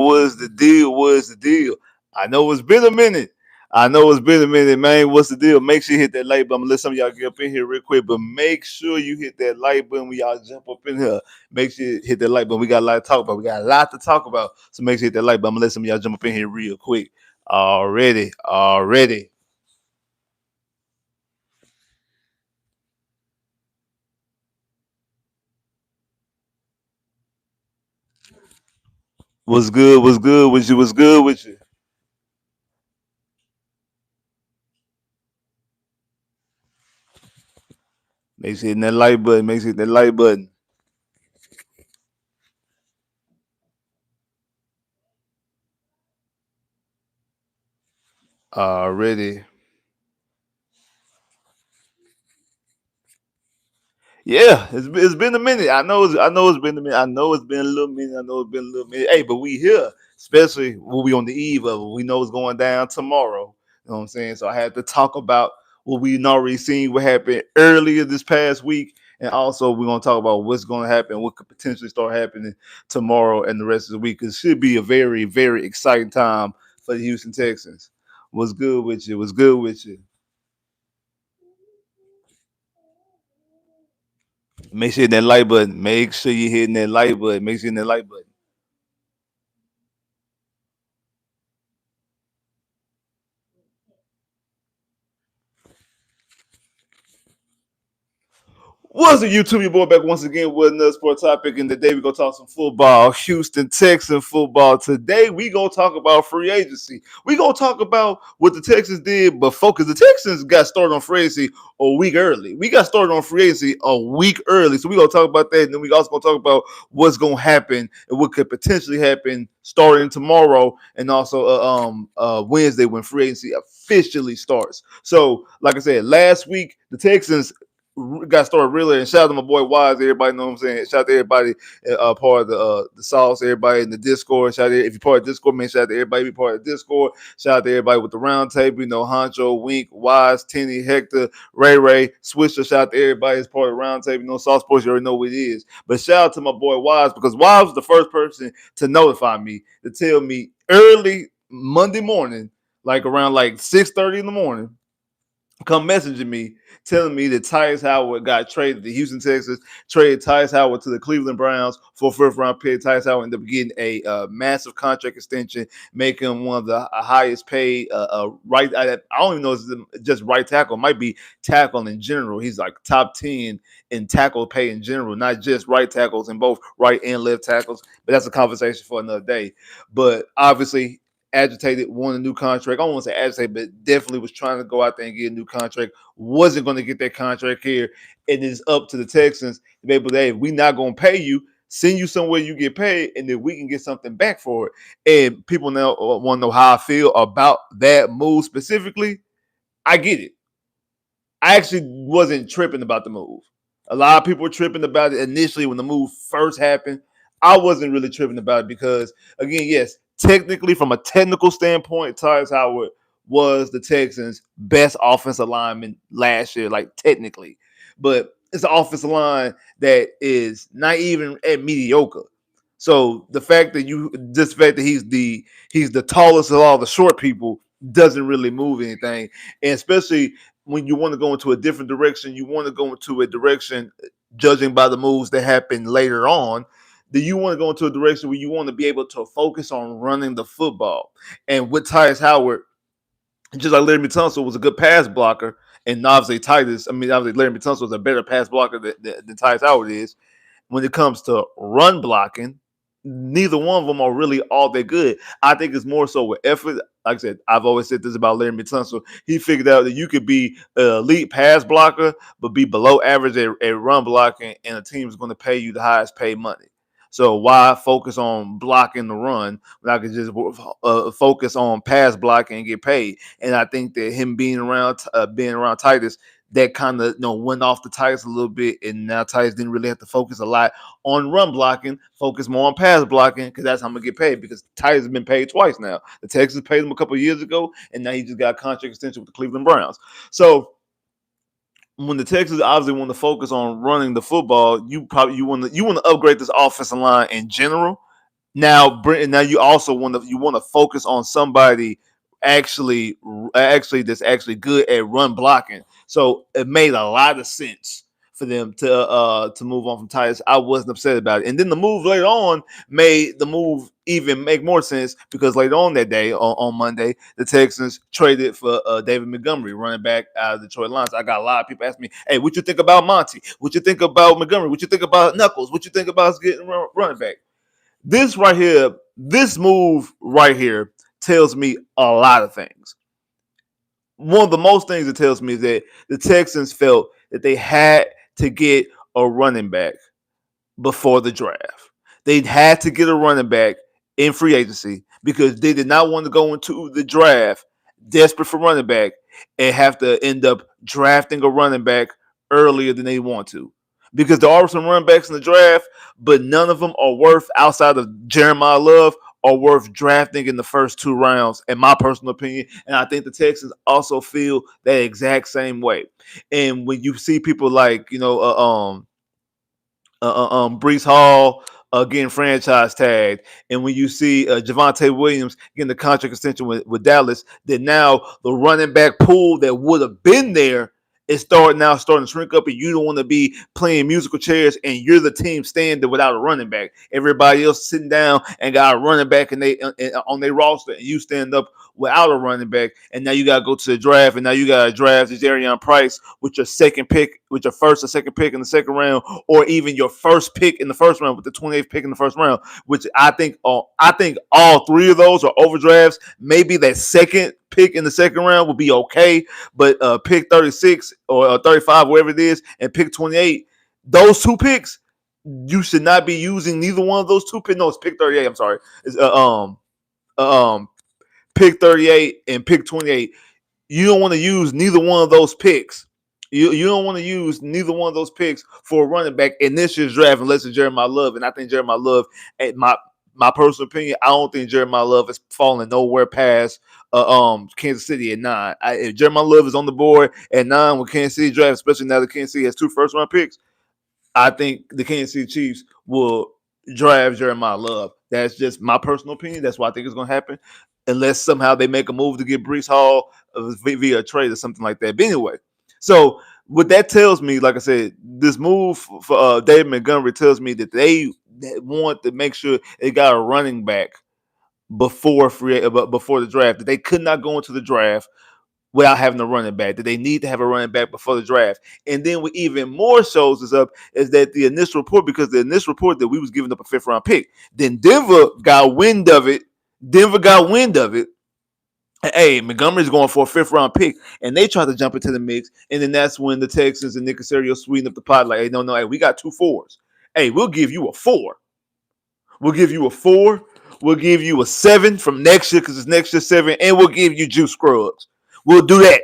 What's the deal? What's the deal? I know it's been a minute. Man. What's the deal? Make sure you hit that like button. Let some of y'all get up in here real quick, but make sure you hit that like button when y'all jump up in here. Make sure you hit that like button. We got a lot to talk about. So make sure you hit that like button. Let some of y'all jump up in here real quick. Already. What's good? What's good with you? What's good with you? Make sure you hit that like button. Make sure you hit that like button. Already. Yeah, it's been a minute. I know it's been a minute. I know it's been a little minute. I know it's been a little minute. Hey, but we here, especially when we on the eve of it. We know it's going down tomorrow. You know what I'm saying? So I had to talk about what we already seen, what happened earlier this past week, and also we're gonna talk about what's gonna happen, what could potentially start happening tomorrow and the rest of the week. It should be a very, very exciting time for the Houston Texans. What's good with you? What's good with you? Make sure you hit that like button. Make sure you hitting that like button. Make sure you hitting that like button. What's up, YouTube? Your boy back once again with another sports topic, and today we gonna talk some football, Houston Texans football. Today we gonna talk about free agency. We gonna talk about what the Texans did, but focus. The Texans got started on free agency a week early. We got started on free agency a week early, so we gonna talk about that, and then we also gonna talk about what's gonna happen and what could potentially happen starting tomorrow, and also Wednesday when free agency officially starts. So, like I said, last week the Texans got started really, and shout out to my boy Wise. Everybody know what I'm saying. Shout out to everybody part of the sauce. Everybody in the Discord. Shout out to, if you're part of Discord, man. Shout out to everybody be part of Discord. Shout out to everybody with the round table. You know, Honcho, Wink, Wise, Tenny, Hector, Ray, Swisher. Shout out to everybody that's part of the round table. You know, Sauce Sports. You already know what it is. But shout out to my boy Wise because Wise was the first person to notify me to tell me early Monday morning, like around like 6:30 in the morning, come messaging me telling me that Tytus Howard got traded to Houston, Texas, traded Tytus Howard to the Cleveland Browns for a first round pick. Tytus Howard ended up getting a massive contract extension, making him one of the highest paid right. I don't even know if it's just right tackle, it might be tackle in general. He's like top 10 in tackle pay in general, not just right tackles and both right and left tackles. But that's a conversation for another day. But obviously, agitated, won a new contract. I don't want to say agitated, but definitely was trying to go out there and get a new contract. Wasn't going to get that contract here. It is up to the Texans to be able to, hey, we're not going to pay you. Send you somewhere you get paid, and then we can get something back for it. And people now want to know how I feel about that move specifically. I get it. I actually wasn't tripping about the move. A lot of people were tripping about it initially when the move first happened. I wasn't really tripping about it because, again, yes, technically, from a technical standpoint, Tyus Howard was the Texans' best offensive lineman last year, like technically. But it's an offensive line that is not even at mediocre. So the fact that he's the tallest of all the short people doesn't really move anything, and especially when you want to go into a different direction, you want to go into a direction, judging by the moves that happen later on, that you want to go into a direction where you want to be able to focus on running the football. And with Tyus Howard, just like Larry Tunsil was a good pass blocker, and obviously obviously Larry Tunsil was a better pass blocker than Tyus Howard is. When it comes to run blocking, neither one of them are really all that good. I think it's more so with effort. Like I said, I've always said this about Larry Tunsil. He figured out that you could be an elite pass blocker, but be below average at run blocking, and a team is going to pay you the highest paid money. So why focus on blocking the run when I could just focus on pass blocking and get paid? And I think that him being around Titus, that kind of went off the Titus a little bit, and now Titus didn't really have to focus a lot on run blocking, focus more on pass blocking because that's how I'm gonna get paid. Because Titus has been paid twice now. The Texans paid him a couple of years ago, and now he just got a contract extension with the Cleveland Browns. So when the Texans obviously want to focus on running the football, you want to upgrade this offensive line in general. Now you also want to focus on somebody actually that's actually good at run blocking. So it made a lot of sense for them to move on from Tytus. I wasn't upset about it. And then the move later on made the move even make more sense because later on that day on Monday, the Texans traded for David Montgomery, running back out of the Detroit Lions. I got a lot of people asking me, "Hey, what you think about Monty? What you think about Montgomery? What you think about Knuckles? What you think about us getting running back?" This right here, this move right here tells me a lot of things. One of the most things it tells me is that the Texans felt that they had to get a running back before the draft. They had to get a running back in free agency because they did not want to go into the draft desperate for running back and have to end up drafting a running back earlier than they want to. Because there are some running backs in the draft, but none of them are worth, outside of Jeremiah Love, are worth drafting in the first 2 rounds, in my personal opinion. And I think the Texans also feel that exact same way. And when you see people like, Brees Hall getting franchise tagged, and when you see Javonte Williams getting the contract extension with Dallas, then now the running back pool that would have been there is starting to shrink up, and you don't want to be playing musical chairs, and you're the team standing without a running back. Everybody else sitting down and got a running back and they on their roster, and you stand up without a running back, and now you got to go to the draft, and now you got to draft Zarian Price with your second pick, with your first or second pick in the second round, or even your first pick in the first round with the 28th pick in the first round, which I think all 3 of those are overdrafts. Maybe that second pick in the second round would be okay, but pick 36 or 35, whatever it is, and pick 28, those 2 picks, you should not be using neither one of those 2 picks. No, it's pick 38. I'm sorry. It's pick 38 and pick 28. You don't want to use neither one of those picks. You don't want to use neither one of those picks for a running back in this year's draft unless it's Jeremiah Love. And I think Jeremiah Love, at my personal opinion, I don't think Jeremiah Love is falling nowhere past Kansas City at 9. If Jeremiah Love is on the board at 9 with Kansas City draft, especially now that Kansas City has 2 first-round picks, I think the Kansas City Chiefs will draft Jeremiah Love. That's just my personal opinion. That's what I think is going to happen, unless somehow they make a move to get Brees Hall via a trade or something like that. But anyway, so what that tells me, like I said, this move for David Montgomery tells me that they want to make sure they got a running back before the draft. That they could not go into the draft without having a running back, that they need to have a running back before the draft. And then what even more shows us up is that the initial report, because the initial report that we was giving up a 5th-round pick, then Denver got wind of it. Hey, Montgomery's going for a 5th-round pick, and they tried to jump into the mix. And then that's when the Texans and Nick Caserio sweetened up the pot. Like, hey, no, hey, we got 2 4s. Hey, we'll give you a 4. We'll give you a 4. We'll give you a 7 from next year because it's next year 7, and we'll give you Juice Scruggs. We'll do that.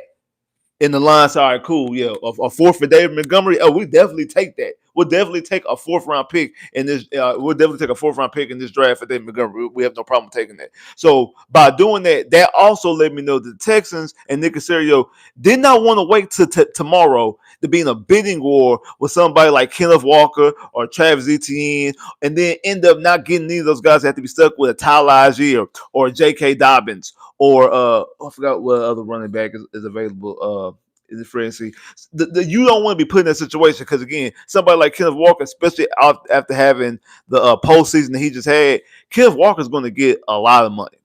In the line, all right, cool. Yeah, a 4th for David Montgomery. Oh, we definitely take that. We'll definitely take a 4th-round pick in this. We'll definitely take a 4th-round pick in this draft for David Montgomery. We have no problem taking that. So by doing that, that also let me know that the Texans and Nick Caserio did not want to wait till tomorrow to be in a bidding war with somebody like Kenneth Walker or Travis Etienne, and then end up not getting any of those guys that have to be stuck with a Tyler Algier or J.K. Dobbins. Or I forgot what other running back is available in the free agency. You don't want to be put in that situation because, again, somebody like Kenneth Walker, especially after having the postseason that he just had, Kenneth Walker is going to get a lot of money.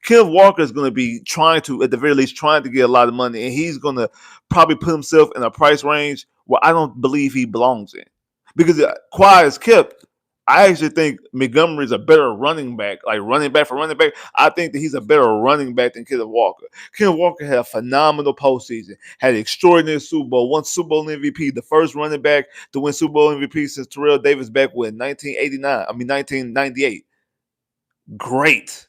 Kenneth Walker is going to be at the very least, trying to get a lot of money, and he's going to probably put himself in a price range where I don't believe he belongs in. Because quiet as kept, I actually think Montgomery is a better running back, like running back for running back. I think that he's a better running back than Kenneth Walker. Kenneth Walker had a phenomenal postseason, had an extraordinary Super Bowl, won Super Bowl MVP, the first running back to win Super Bowl MVP since Terrell Davis back in 1998. Great.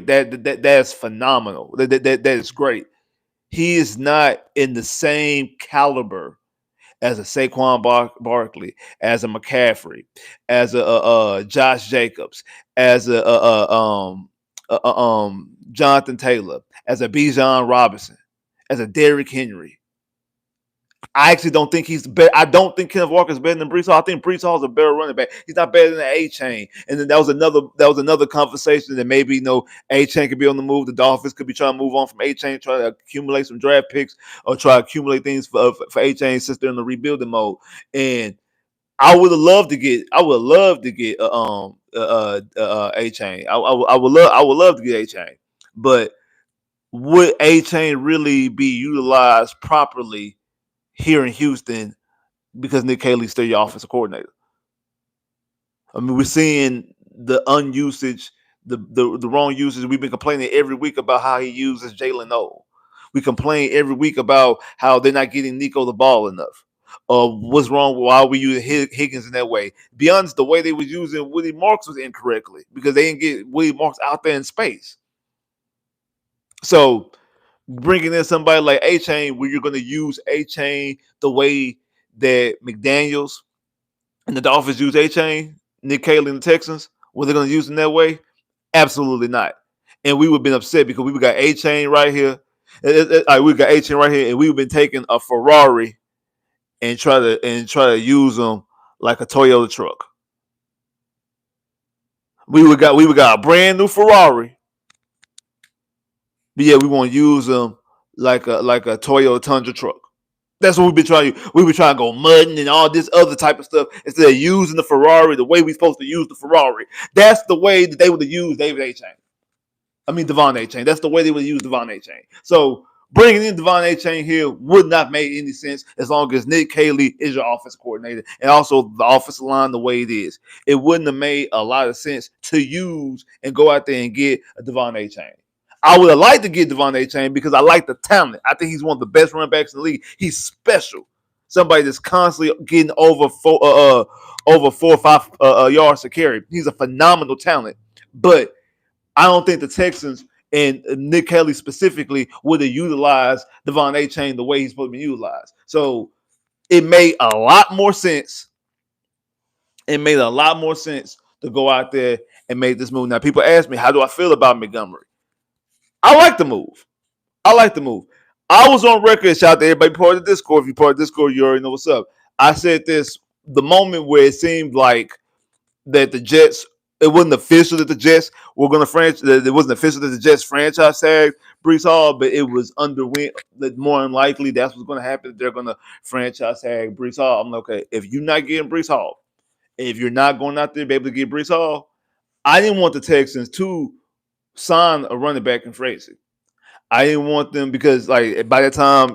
That's phenomenal. That is great. He is not in the same caliber as a Saquon Barkley, as a McCaffrey, as a Josh Jacobs, as a Jonathan Taylor, as a Bijan Robinson, as a Derrick Henry. I actually don't think he's better. I don't think Kenneth Walker is better than Breece Hall. I think Breece Hall is a better running back. He's not better than the A Chain. And then that was another conversation that maybe A Chain could be on the move. The Dolphins could be trying to move on from A Chain, try to accumulate some draft picks or try to accumulate things for A Chain since they're in the rebuilding mode. And I would love to get A Chain. I would love to get A Chain, but would A Chain really be utilized properly here in Houston because Nick Haley's still your offensive coordinator? I mean, we're seeing the unusage, the wrong usage. We've been complaining every week about how he uses Jalen O. We complain every week about how they're not getting Nico the ball enough. What's wrong? Why we using Higgins in that way? To be honest, the way they was using Willie Marks was incorrectly because they didn't get Willie Marks out there in space. So bringing in somebody like A Chain, where you're going to use A Chain the way that McDaniels and the Dolphins use A Chain, Nick Haley and the Texans, were they going to use him that way? Absolutely not. And we would have been upset because we got A Chain right here. We got A Chain right here, and we've been taking a Ferrari and try to use them like a Toyota truck. We would got a brand new Ferrari, but yeah, we want to use them like a Toyota Tundra truck. That's what we've been trying to. We were trying to go mudding and all this other type of stuff instead of using the Ferrari the way we're supposed to use the Ferrari. That's the way that they would have used David A. Chain. I mean Devon A. Chain. That's the way they would use Devon A. Chain. So bringing in Devon A. Chain here would not make any sense as long as Nick Haley is your offensive coordinator and also the offensive line the way it is. It wouldn't have made a lot of sense to use and go out there and get a Devon A. Chain. I would have liked to get Devon A. Chain because I like the talent. I think he's one of the best running backs in the league. He's special. Somebody that's constantly getting over 4 or 5 yards to carry. He's a phenomenal talent. But I don't think the Texans and Nick Haley specifically would have utilized Devon A. Chain the way he's supposed to be utilized. So it made a lot more sense. It made a lot more sense to go out there and make this move. Now, people ask me, how do I feel about Montgomery? I like the move. I was on record. Shout out to everybody part of the Discord. If you're part of the Discord, you already know what's up. I said this the moment where it seemed like that the Jets, it wasn't official that the Jets were going to franchise. It wasn't official that the Jets franchise tagged Breece Hall, but it was underwent. That more than likely that's what's going to happen. They're going to franchise tag Breece Hall. I'm like, okay, if you're not getting Breece Hall, if you're not going out there to be able to get Breece Hall, I didn't want the Texans to sign a running back in free agency. I didn't want them because, like, by that time,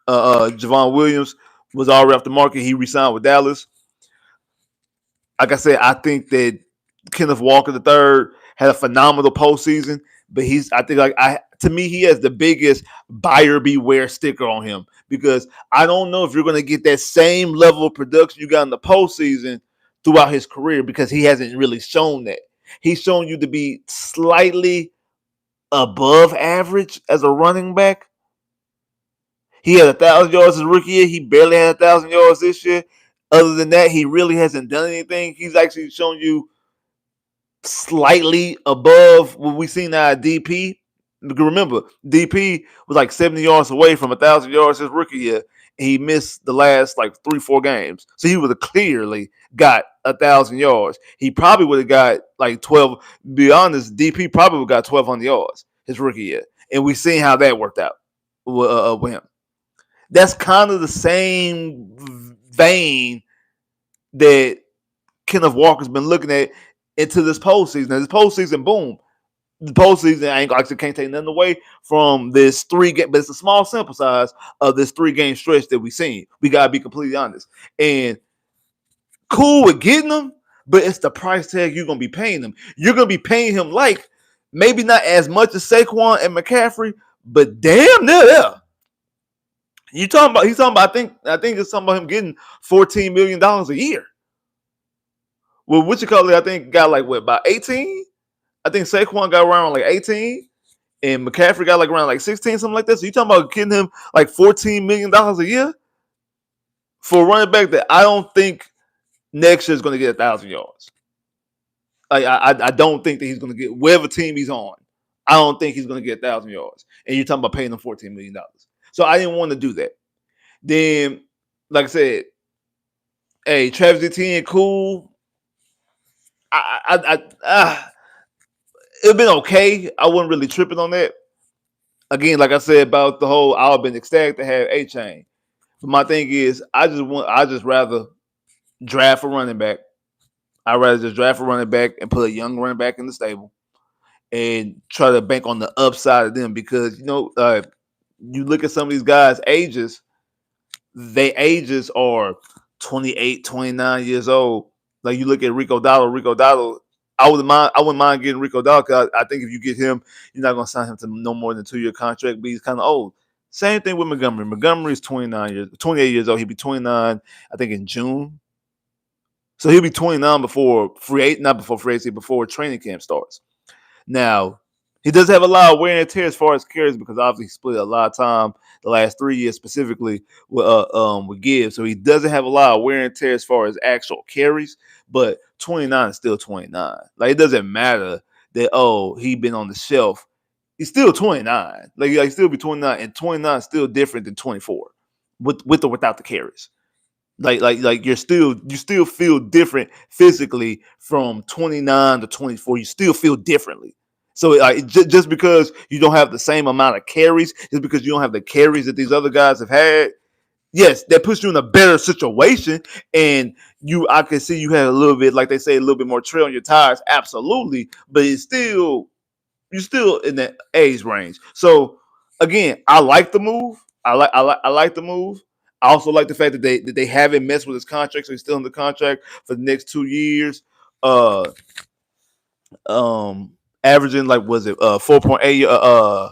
Javon Williams was already off the market. He re-signed with Dallas. Like I said, I think that Kenneth Walker III had a phenomenal postseason, but to me, he has the biggest buyer beware sticker on him because I don't know if you're going to get that same level of production you got in the postseason throughout his career because he hasn't really shown that. He's shown you to be slightly above average as a running back. He had 1,000 yards his rookie year. He barely had 1,000 yards this year. Other than that, he really hasn't done anything. He's actually shown you slightly above what we've seen out of DP. Remember, DP was like 70 yards away from 1,000 yards his rookie year. And he missed the last like 3-4 games. So he would have clearly got 1,000 yards. He probably would have got like 12. Be honest, DP probably would have got 1,200 yards his rookie year. And we've seen how that worked out with him. That's kind of the same vein that Kenneth Walker's been looking at into this postseason. Now, this postseason, boom. The postseason, I can't take nothing away from this 3-game, but it's a small sample size of this 3-game stretch that we've seen. We got to be completely honest. And cool with getting them, but it's the price tag you're going to be paying them. You're going to be paying him like maybe not as much as Saquon and McCaffrey, but damn near there. He's talking about, I think it's talking about him getting $14 million a year. Well, I think got like what, about 18? I think Saquon got around like 18 and McCaffrey got like around like 16, something like that. So you talking about getting him like $14 million a year for a running back that I don't think next year is going to get 1,000 yards. I don't think that he's going to get whatever team he's on. I don't think he's going to get 1,000 yards. And you're talking about paying him $14 million. So I didn't want to do that. Then, like I said, hey, Travis Etienne, cool. It'd been okay. I wasn't really tripping on that. Again, like I said about the whole, I've been ecstatic to have A-Chain. But my thing is, I just rather draft a running back. I'd rather just draft a running back and put a young running back in the stable and try to bank on the upside of them because, you look at some of these guys' ages, they ages are 28, 29 years old. Like you look at Rico Dowdle, I wouldn't mind getting Rico Dowdle because I think if you get him, you're not gonna sign him to no more than a 2-year contract, but he's kind of old. Same thing with Montgomery. Montgomery is 28 years old. He'll be 29, I think, in June. So he'll be 29 not before free agency, before training camp starts. Now, he does have a lot of wear and tear as far as carries because obviously he split a lot of time the last 3 years specifically with Gibbs. So he doesn't have a lot of wear and tear as far as actual carries, but 29 is still 29. Like it doesn't matter that he been on the shelf. He's still 29. Like he still be 29, and 29 is still different than 24 with or without the carries. Like you still feel different physically from 29 to 24. You still feel differently. So just because you don't have the same amount of carries, just because you don't have the carries that these other guys have had, yes, that puts you in a better situation. And I can see you had a little bit, like they say, a little bit more tread on your tires. Absolutely, but you're still in that age range. So again, I like the move. I like the move. I also like the fact that they haven't messed with his contract, so he's still in the contract for the next 2 years. Uh, Averaging like was it 4.8?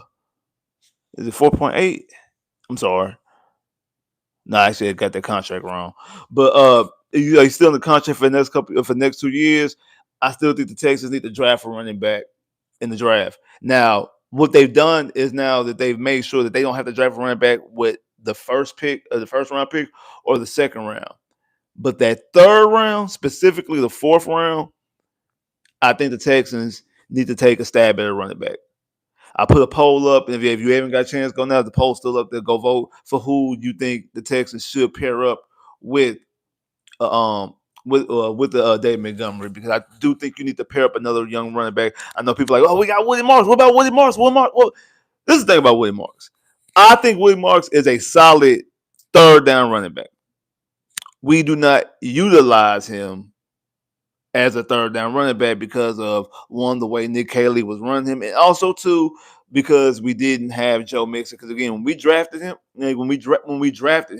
Is it 4.8? I'm sorry. No, actually, I got that contract wrong. But he's still in the contract for the next 2 years. I still think the Texans need to draft a running back in the draft. Now, what they've done is now that they've made sure that they don't have to draft a running back with the first pick, or the first round pick, or the second round. But that third round, specifically the fourth round, I think the Texans need to take a stab at a running back. I put a poll up, and if you haven't got a chance, go now. The poll's still up there. Go vote for who you think the Texans should pair up with, with David Montgomery, because I do think you need to pair up another young running back. I know people are like, oh, we got Woody Marks. What about Woody Marks? Well, this is the thing about Woody Marks. I think Woody Marks is a solid third down running back. We do not utilize him as a third down running back because of, one, the way Nick Haley was running him, and also, two, because we didn't have Joe Mixon. Because again, when we drafted him, we drafted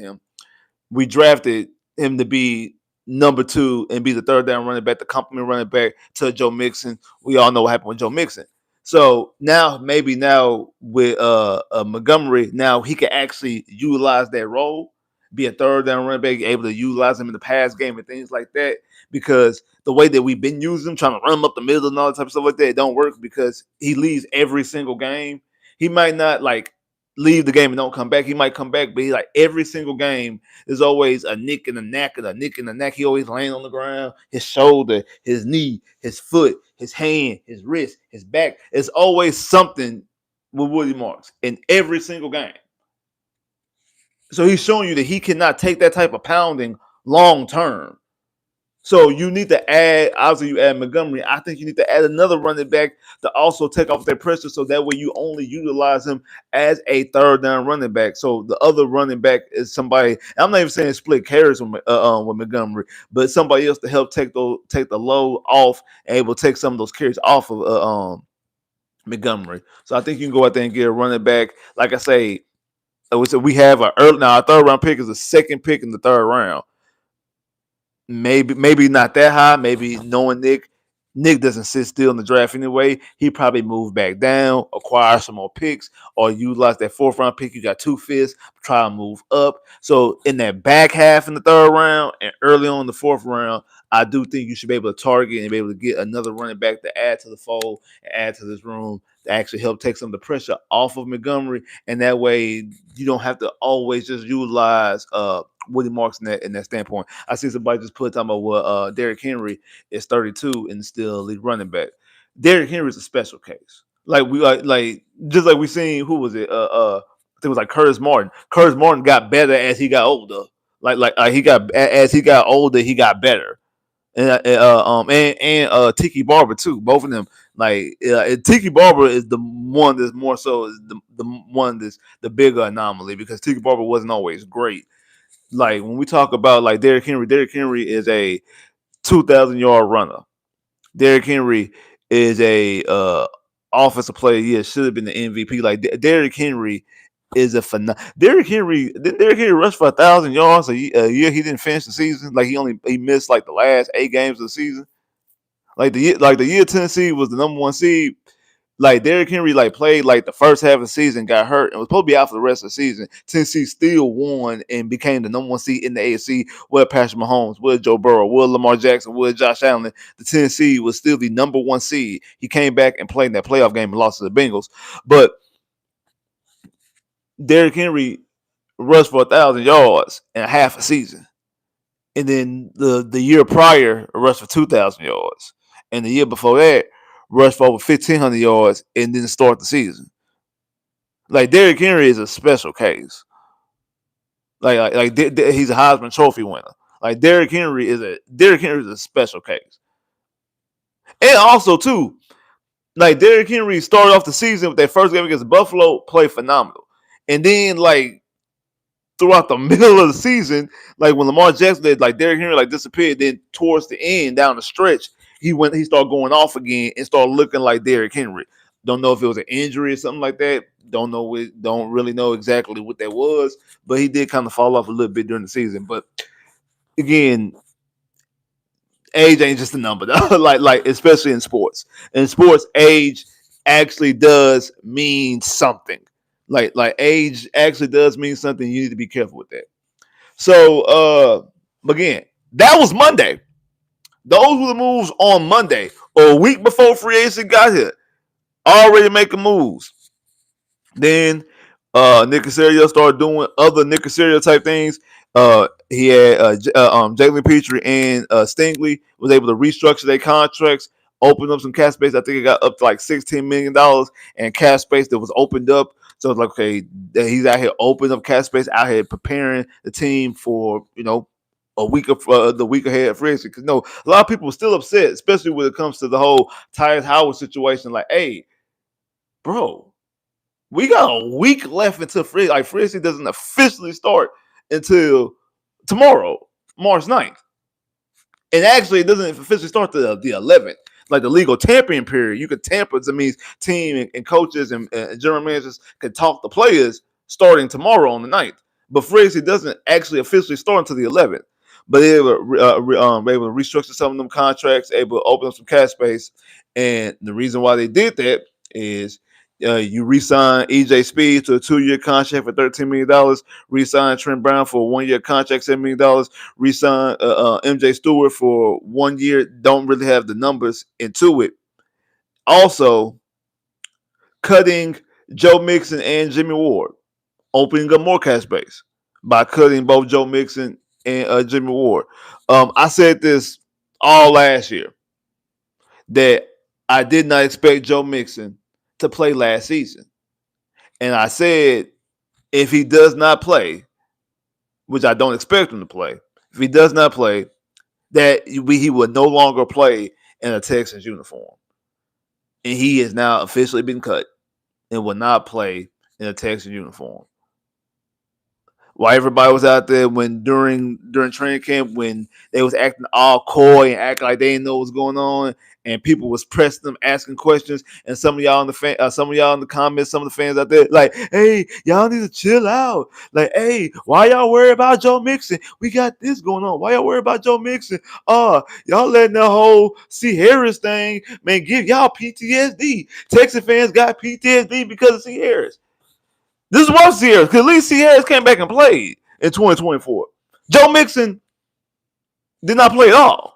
him to be number 2 and be the third down running back, the complement running back to Joe Mixon. We all know what happened with Joe Mixon. So maybe now with Montgomery, now he can actually utilize that role, be a third down running back, able to utilize him in the pass game and things like that. Because the way that we've been using him, trying to run him up the middle and all that type of stuff like that, it don't work because he leaves every single game. He might not leave the game and don't come back. He might come back, but he every single game, there's always a nick and a knack and a nick and a knack. He always laying on the ground, his shoulder, his knee, his foot, his hand, his wrist, his back. It's always something with Woody Marks in every single game. So he's showing you that he cannot take that type of pounding long term. So you need to add, obviously you add Montgomery. I think you need to add another running back to also take off that pressure, so that way you only utilize him as a third down running back. So the other running back is somebody, I'm not even saying split carries with Montgomery, but somebody else to help take the load off and able to take some of those carries off of Montgomery. So I think you can go out there and get a running back. Like I say, we have our third round pick is the second pick in the third round. Maybe not that high. Maybe knowing Nick doesn't sit still in the draft anyway. He probably move back down, acquire some more picks, or utilize that fourth round pick. You got 2/5, try and move up. So in that back half in the third round and early on in the fourth round, I do think you should be able to target and be able to get another running back to add to the fold and add to this room to actually help take some of the pressure off of Montgomery. And that way you don't have to always just utilize Woody Marks in that standpoint. I see somebody just put talking about what Derrick Henry is 32 and still lead running back. Derrick Henry is a special case. Like we seen, who was it? it was like Curtis Martin. Curtis Martin got better as he got older. He got as he got older, he got better. And Tiki Barber too. Both of them. Tiki Barber is the one that's more so is the one that's the bigger anomaly because Tiki Barber wasn't always great. Like when we talk about like Derrick Henry is a 2,000-yard runner. Derrick Henry is a offensive player. Yeah, should have been the MVP. Like Derrick Henry is a phenomenal. Derrick Henry rushed for 1,000 yards a year. He didn't finish the season. Like he missed like the last 8 games of the season. Like the year Tennessee was the number 1 seed. Like Derrick Henry played like the first half of the season, got hurt, and was supposed to be out for the rest of the season. Tennessee still won and became the number 1 seed in the AFC with Patrick Mahomes, with Joe Burrow, with Lamar Jackson, with Josh Allen. The Tennessee was still the number 1 seed. He came back and played in that playoff game and lost to the Bengals. But Derrick Henry rushed for 1,000 yards in half a season. And then the year prior, rushed for 2,000 yards. And the year before that, rushed for over 1,500 yards and didn't start the season. Like Derrick Henry is a special case. He's a Heisman Trophy winner. Like Derrick Henry is a special case. And also too, like Derrick Henry started off the season with that first game against Buffalo, played phenomenal. And then throughout the middle of the season, like when Lamar Jackson did, like Derrick Henry disappeared. Then towards the end, down the stretch, he started going off again and started looking like Derrick Henry. Don't know if it was an injury or something like that. Don't really know exactly what that was, but he did kind of fall off a little bit during the season. But again, age ain't just a number, though. like especially in sports. In sports, age actually does mean something. Like age actually does mean something. You need to be careful with that. So again, that was Monday. Those were the moves on Monday, or a week before free agency got here. Already making moves. Then Nick Caserio started doing other Nick Caserio type things. He had Jalen Petrie and Stingley was able to restructure their contracts, open up some cap space. I think it got up to like $16 million and cap space that was opened up. So it's like, okay, he's out here opening up cap space, out here preparing the team for, a week of the week ahead of free agency. Because a lot of people are still upset, especially when it comes to the whole Tytus Howard situation. Like, hey, bro, we got a week left until free agency doesn't officially start until tomorrow, March 9th. And actually, it doesn't officially start the 11th. Like the legal tampering period, you could tamper. It means team and coaches and general managers can talk to players starting tomorrow on the 9th. But free agency doesn't actually officially start until the 11th. But they were able to restructure some of them contracts, able to open up some cap space. And the reason why they did that is you re-sign EJ Speed to a 2-year contract for $13 million. Re-sign Trent Brown for a 1-year contract, $7 million. Re-sign MJ Stewart for 1 year. Don't really have the numbers into it. Also, cutting Joe Mixon and Jimmy Ward, opening up more cap space by cutting both Joe Mixon and Jimmy Ward. I said this all last year that I did not expect Joe Mixon to play last season. And I said, if he does not play, which I don't expect him to play, if he does not play, that he will no longer play in a Texans uniform. And he has now officially been cut and will not play in a Texans uniform. While everybody was out there during training camp, when they was acting all coy and acting like they didn't know what was going on, and people was pressing them, asking questions, and some of y'all in the comments, some of the fans out there, like, hey, y'all need to chill out. Like, hey, why y'all worry about Joe Mixon? We got this going on. Why y'all worry about Joe Mixon? Y'all letting the whole C. Harris thing, man, give y'all PTSD. Texas fans got PTSD because of C. Harris. This is one C. Harris, because at least C. Harris came back and played in 2024. Joe Mixon did not play at all.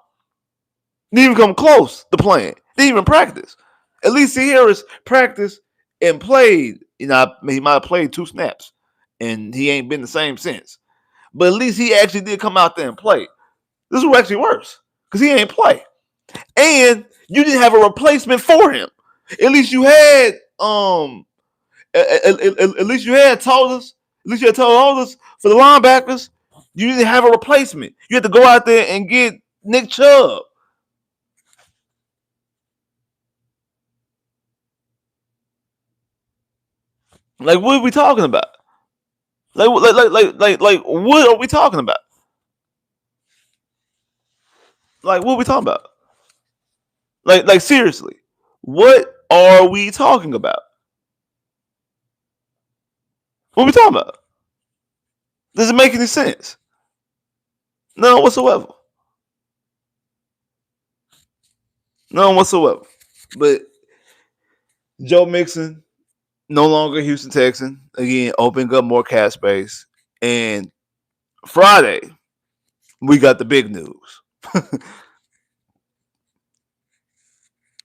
Didn't even come close to playing. Didn't even practice. At least C. Harris practiced and played. He might have played 2 snaps, and he ain't been the same since. But at least he actually did come out there and play. This was actually worse, because he ain't play. And you didn't have a replacement for him. At least you had At least you had told us. At least you had told all us for the linebackers. You didn't have a replacement. You had to go out there and get Nick Chubb. Like, what are we talking about? Like, what are we talking about? Like, what are we talking about? Like, seriously, what are we talking about? What are we talking about? Does it make any sense? None whatsoever. None whatsoever. But Joe Mixon, no longer Houston Texan. Again, opening up more cap space. And Friday, we got the big news.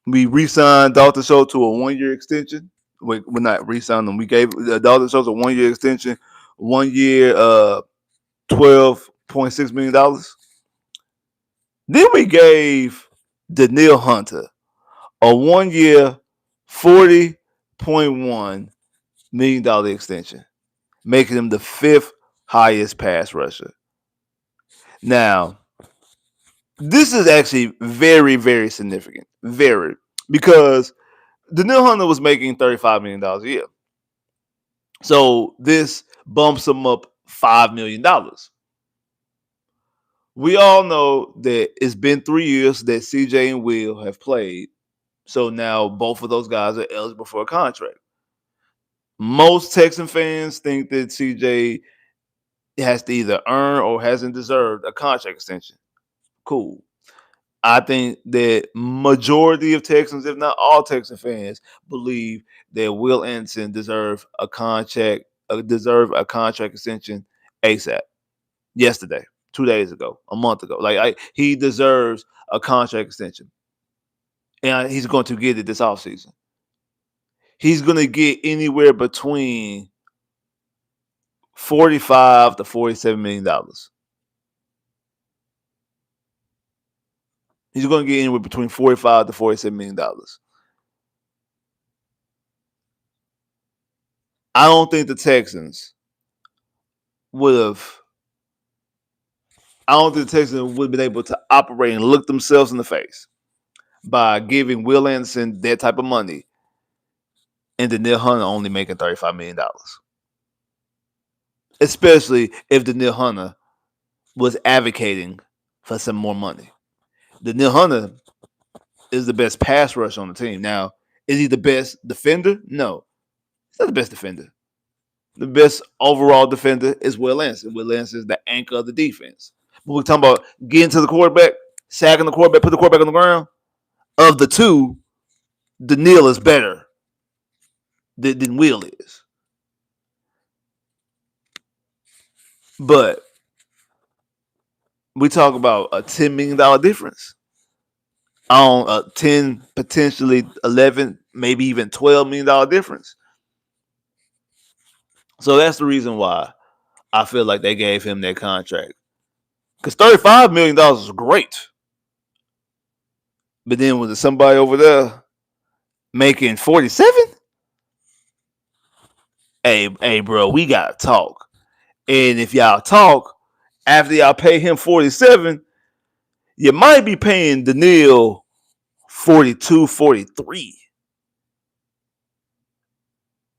We re-signed Dalton Schultz to a 1-year extension. We're not re-signing him. We gave Dalton Schultz a 1-year extension, 1 year, $12.6 million. Then we gave Danielle Hunter a 1-year, $40.1 million extension, making him the 5th highest pass rusher. Now, this is actually very, very significant. Very. Because Danielle Hunter was making $35 million a year. So this bumps him up $5 million. We all know that it's been 3 years that CJ and Will have played. So now both of those guys are eligible for a contract. Most Texan fans think that CJ has to either earn or hasn't deserved a contract extension. Cool. I think that majority of Texans, if not all Texan fans, believe that Will Anderson deserve a contract extension ASAP. Yesterday, 2 days ago, a month ago. He deserves a contract extension. And he's going to get it this offseason. He's going to get anywhere between $45 to $47 million. He's going to get anywhere between $45 to $47 million. I don't think the Texans would have. I don't think the Texans would have been able to operate and look themselves in the face by giving Will Anderson that type of money and Danielle Hunter only making $35 million. Especially if Danielle Hunter was advocating for some more money. Danielle Hunter is the best pass rush on the team. Now, is he the best defender? No. He's not the best defender. The best overall defender is Will Anderson. Will Anderson is the anchor of the defense. But we're talking about getting to the quarterback, sacking the quarterback, put the quarterback on the ground. Of the two, Danielle is better than Will is. But we talk about a $10 million difference on a 10, potentially 11, maybe even $12 million difference. So that's the reason why I feel like they gave him that contract. Because $35 million is great. But then was somebody over there making 47? Hey, bro, we got to talk. And if y'all talk, after y'all pay him 47, you might be paying Danielle 42, 43.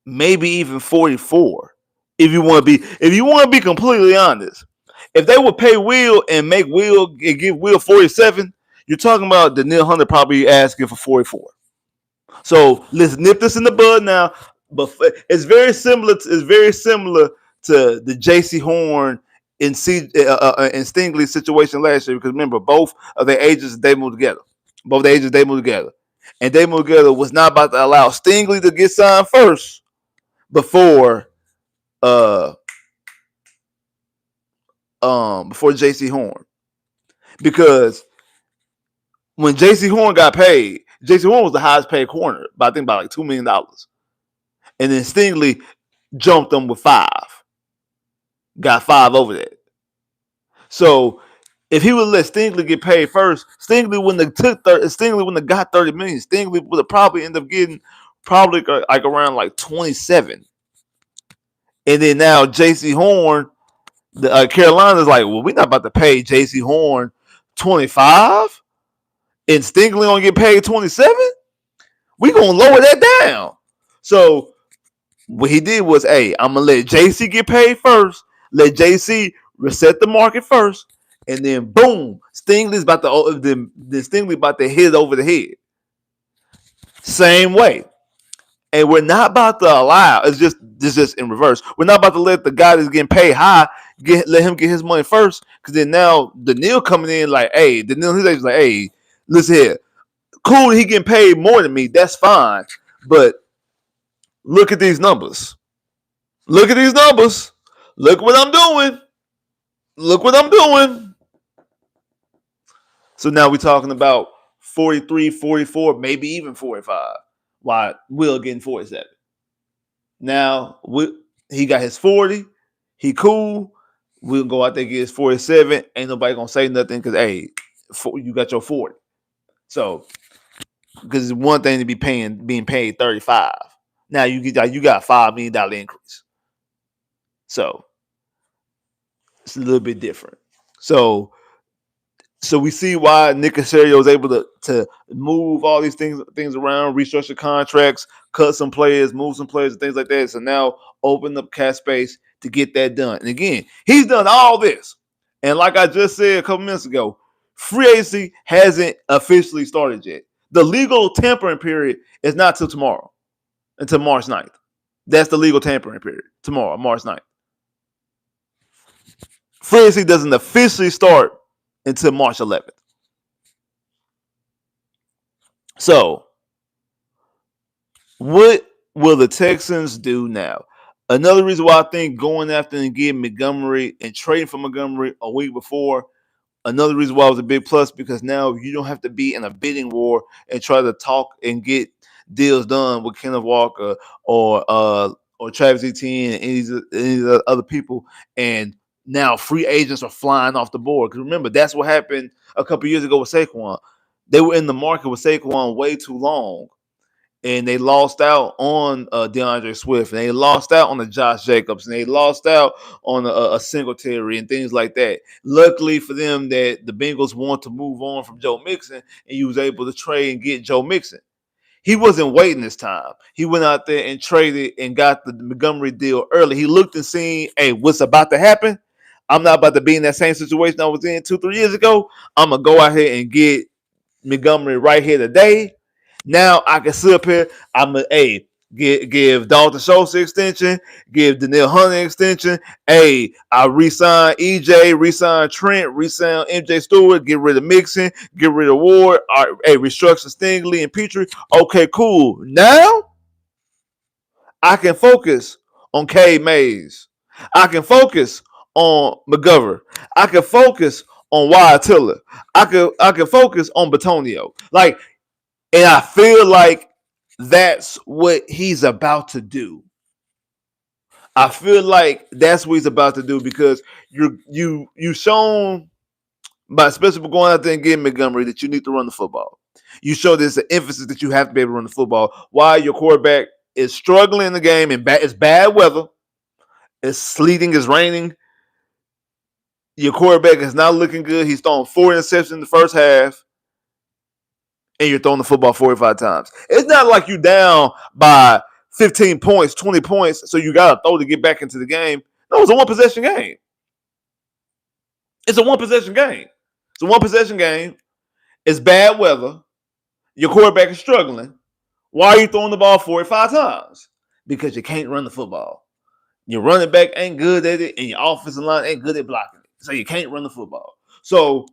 Maybe even 44. If you want to be completely honest. If they would pay Will and make Will and give Will 47, you're talking about Danielle Hunter probably asking for 44. So let's nip this in the bud now. But it's very similar to the J.C. Horn and Stingley situation last year, because remember, both of their agents they moved together. And they moved together was not about to allow Stingley to get signed first before J.C. Horn, because when J.C. Horn got paid, J.C. Horn was the highest paid corner, but I think by like $2 million, and then Stingley jumped them with 5, got 5 over that. So if he would let Stingley get paid first, Stingley wouldn't have got $30 million. Stingley would have probably ended up getting probably like around like 27. And then now J.C. Horn, the Carolina's like, well, we're not about to pay J.C. Horn 25 and Stingley only get paid 27. We gonna lower that down. So what he did was, hey, I'm gonna let JC get paid first. Let JC reset the market first, and then boom, Stingley's about to then Stingley about to hit it over the head. Same way. And we're not about to allow. It's just in reverse. We're not about to let the guy that's getting paid high let him get his money first. Because then now Daniil coming in like, hey, Daniil his agent's like, hey, listen here, cool, he getting paid more than me. That's fine, but look at these numbers. Look at these numbers. Look what I'm doing. Look what I'm doing. So now we're talking about 43, 44, maybe even 45. While Will getting 47. Now he got his 40. He cool. We'll go out there and get his 47. Ain't nobody gonna say nothing because hey, you got your 40. So because it's one thing to be being paid 35. Now you got $5 million increase. So it's a little bit different. So we see why Nick Caserio is able to move all these things around, restructure contracts, cut some players, move some players, and things like that. So now open up cap space to get that done. And again, he's done all this. And like I just said a couple minutes ago, free agency hasn't officially started yet. The legal tampering period is not till tomorrow, until March 9th. That's the legal tampering period, tomorrow, March 9th. Free agency doesn't officially start until March 11th. So, what will the Texans do now? Another reason why I think going after and getting Montgomery and trading for Montgomery a week before, another reason why it was a big plus, because now you don't have to be in a bidding war and try to talk and get deals done with Kenneth Walker or Travis Etienne and any of the other people. And now free agents are flying off the board. Because remember, that's what happened a couple years ago with Saquon. They were in the market with Saquon way too long. And they lost out on DeAndre Swift. And they lost out on the Josh Jacobs. And they lost out on a Singletary and things like that. Luckily for them that the Bengals want to move on from Joe Mixon. And he was able to trade and get Joe Mixon. He wasn't waiting this time. He went out there and traded and got the Montgomery deal early. He looked and seen, hey, what's about to happen? I'm not about to be in that same situation I was in 2-3 years ago. I'm going to go out here and get Montgomery right here today. Now I can sit up here. I'm going to, give Dalton Schultz an extension, give Danielle Hunter an extension. Hey, I re-sign EJ, re-sign Trent, re-sign MJ Stewart, get rid of Mixon, get rid of Ward. All right, hey, restructure Stingley and Petrie. Okay, cool. Now I can focus on Cade Mays. I can focus on McGovern. I can focus on Wyatt Tiller. I can focus on Batonio. Like, and I feel like that's what he's about to do. I feel like that's what he's about to do because you shown by especially going out there and getting Montgomery that you need to run the football. You show there's an emphasis that you have to be able to run the football. While your quarterback is struggling in the game and it's bad weather, it's sleeting, it's raining. Your quarterback is not looking good. He's throwing 4 interceptions in the first half. And you're throwing the football 45 times. It's not like you're down by 15 points, 20 points, so you got to throw to get back into the game. No, it's a one-possession game. It's a one-possession game. It's a one-possession game. It's bad weather. Your quarterback is struggling. Why are you throwing the ball 45 times? Because you can't run the football. Your running back ain't good at it, and your offensive line ain't good at blocking it. So you can't run the football. So,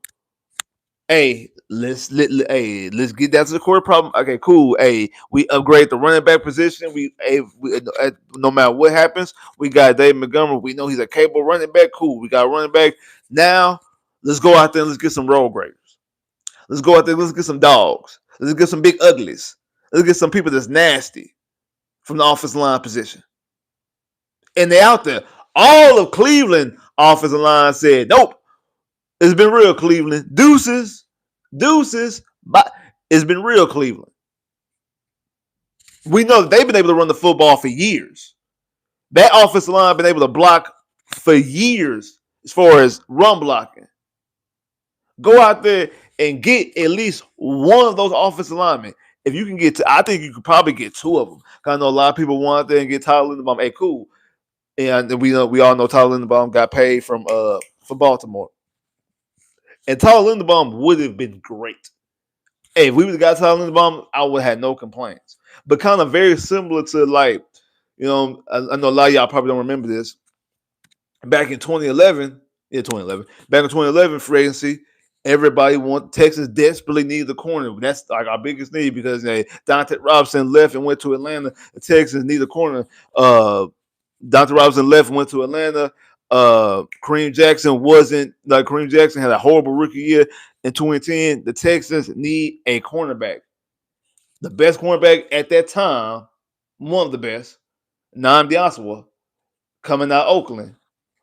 let's get down to the core problem. Okay, cool. We upgrade the running back position. We no matter what happens, we got David Montgomery. We know he's a capable running back. Cool. We got a running back. Now let's go out there and let's get some road graders. Let's go out there. Let's get some dogs. Let's get some big uglies. Let's get some people that's nasty from the offensive line position. And they out there. All of Cleveland offensive line said, nope. It's been real, Cleveland. Deuces. But it's been real, Cleveland. We know that they've been able to run the football for years. That offensive line been able to block for years as far as run blocking. Go out there and get at least one of those offensive linemen. If you can get to, I think you could probably get two of them. I know a lot of people want out there and get Tyler Linderbaum. Hey, cool. And we all know Tyler Linderbaum got paid from Baltimore. And Tyler Linderbaum would have been great. Hey, if we would have got Tyler Linderbaum, I would have had no complaints. But kind of very similar to I know a lot of y'all probably don't remember this. Back in 2011, back in 2011 free agency, everybody Texas desperately needs a corner. That's like our biggest need because Dante Robinson left and went to Atlanta. The Texans need a corner. Dante Robinson left and went to Atlanta. Kareem Jackson had a horrible rookie year in 2010. The Texans need a cornerback. The best cornerback at that time, one of the best, Nnamdi Asomugha, coming out of Oakland,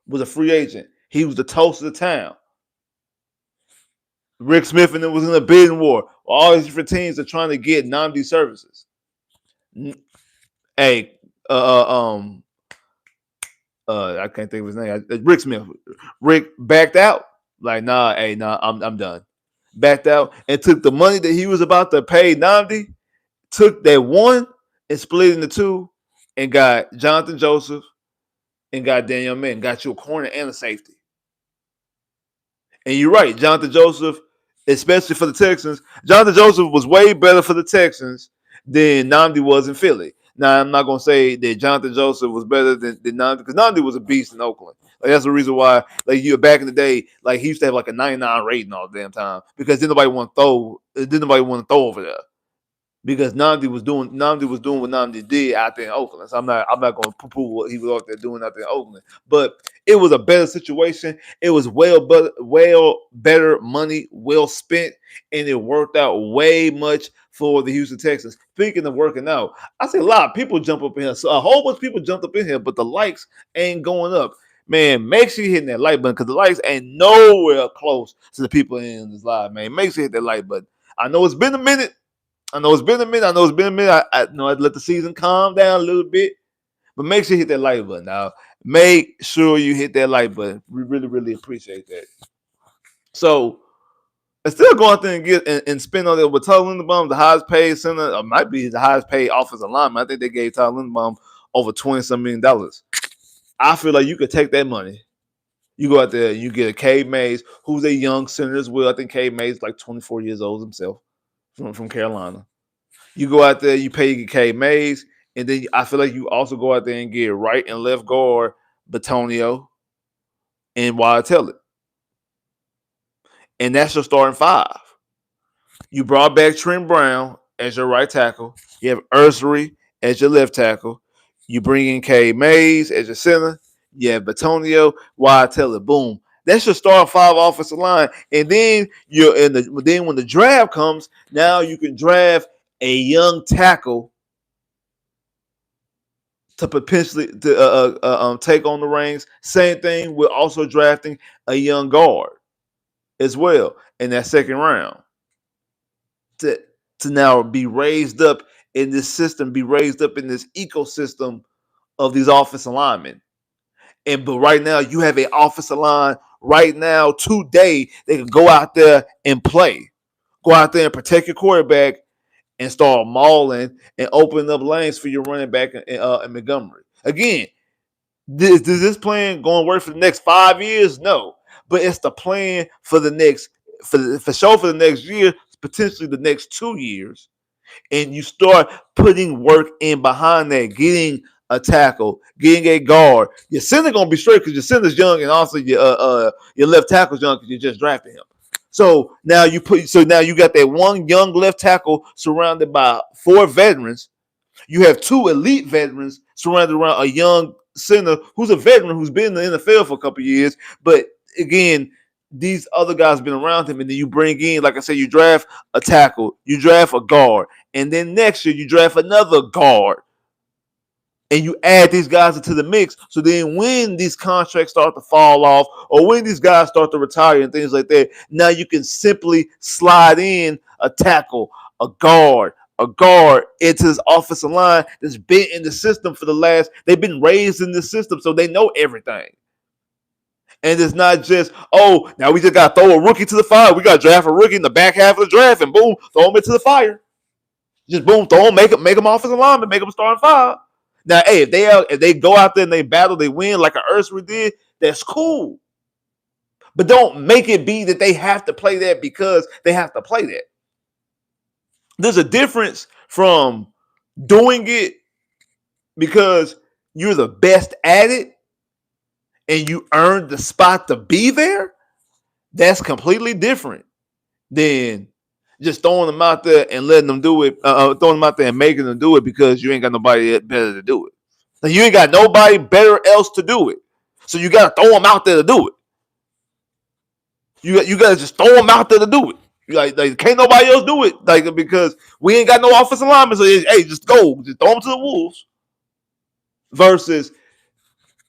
was a free agent. He was the toast of the town. Rick Smith and them was in a bidding war. All these different teams are trying to get Nnamdi services. I can't think of his name. Rick Smith. Rick backed out. Like, I'm done. Backed out and took the money that he was about to pay Nnamdi, took that one and split it into two and got Jonathan Joseph and got Daniel Mann. Got you a corner and a safety. And you're right, Jonathan Joseph, especially for the Texans, Jonathan Joseph was way better for the Texans than Nnamdi was in Philly. Now, I'm not going to say that Jonathan Joseph was better than Nnamdi because Nnamdi was a beast in Oakland. Like, that's the reason why, back in the day, he used to have a 99 rating all the damn time because didn't nobody want to throw over there. Because Nnamdi was doing what Nnamdi did out there in Oakland. So I'm not going to poo-poo what he was out there doing out there in Oakland. But it was a better situation. It was well better money, well spent, and it worked out way much for the Houston Texans. Speaking of working out, I see a lot of people jump up in here. So a whole bunch of people jumped up in here, but the likes ain't going up. Man, make sure you hit that like button because the likes ain't nowhere close to the people in this live, man. Make sure you hit that like button. I know it's been a minute. I know I know I'd let the season calm down a little bit, but make sure you hit that like button. Now, make sure you hit that like button. We really, really appreciate that. So, instead of going out there and get and spend on it with Tyler Linderbaum, the highest paid center, or might be the highest paid offensive lineman. I think they gave Tyler Linderbaum over $20-some million. I feel like you could take that money. You go out there and you get a Cade Mays, who's a young center as well. I think Cade Mays is like 24 years old himself. From Carolina. You go out there, you pay Cade Mays, and then I feel like you also go out there and get right and left guard Batonio and Wyatt Teller. And that's your starting five. You brought back Trent Brown as your right tackle. You have Ursery as your left tackle. You bring in Cade Mays as your center. You have Batonio, Wyatt Teller. Boom. That's your starting five offensive line. And then then when the draft comes, now you can draft a young tackle to potentially take on the reins. Same thing with also drafting a young guard as well in that second round to now be raised up in this system, be raised up in this ecosystem of these offensive linemen. But right now, you have an offensive line right now, today, they can go out there and play. Go out there and protect your quarterback and start mauling and opening up lanes for your running back in Montgomery. Again, is this plan going to work for the next 5 years? No. But it's the plan for the next, for the next year, potentially the next 2 years. And you start putting work in behind that, getting a tackle, getting a guard. Your center gonna be straight because your center's young, and also your left tackle's young because you just drafted him. So now you got that one young left tackle surrounded by 4 veterans. You have 2 elite veterans surrounded around a young center who's a veteran who's been in the NFL for a couple of years. But again, these other guys have been around him, and then you bring in, like I said, you draft a tackle, you draft a guard, and then next year you draft another guard. And you add these guys into the mix. So then when these contracts start to fall off or when these guys start to retire and things like that, now you can simply slide in a tackle, a guard, a guard into this offensive line that's been in the system for the last. They've been raised in the system, so they know everything. And it's not just, oh, now we just got to throw a rookie to the fire. We got to draft a rookie in the back half of the draft, and boom, throw him into the fire. Just boom, throw him, make him offensive lineman, make him starting five. Now, hey, if they go out there and they battle, they win like an Ursula did, that's cool. But don't make it be that they have to play that because they have to play that. There's a difference from doing it because you're the best at it and you earned the spot to be there. That's completely different than just throwing them out there and letting them do it, throwing them out there and making them do it because you ain't got nobody better to do it. Like, you ain't got nobody better else to do it. So you got to throw them out there to do it. You got to just throw them out there to do it. Like can't nobody else do it, like, because we ain't got no offensive linemen. So hey, just go, just throw them to the wolves. Versus,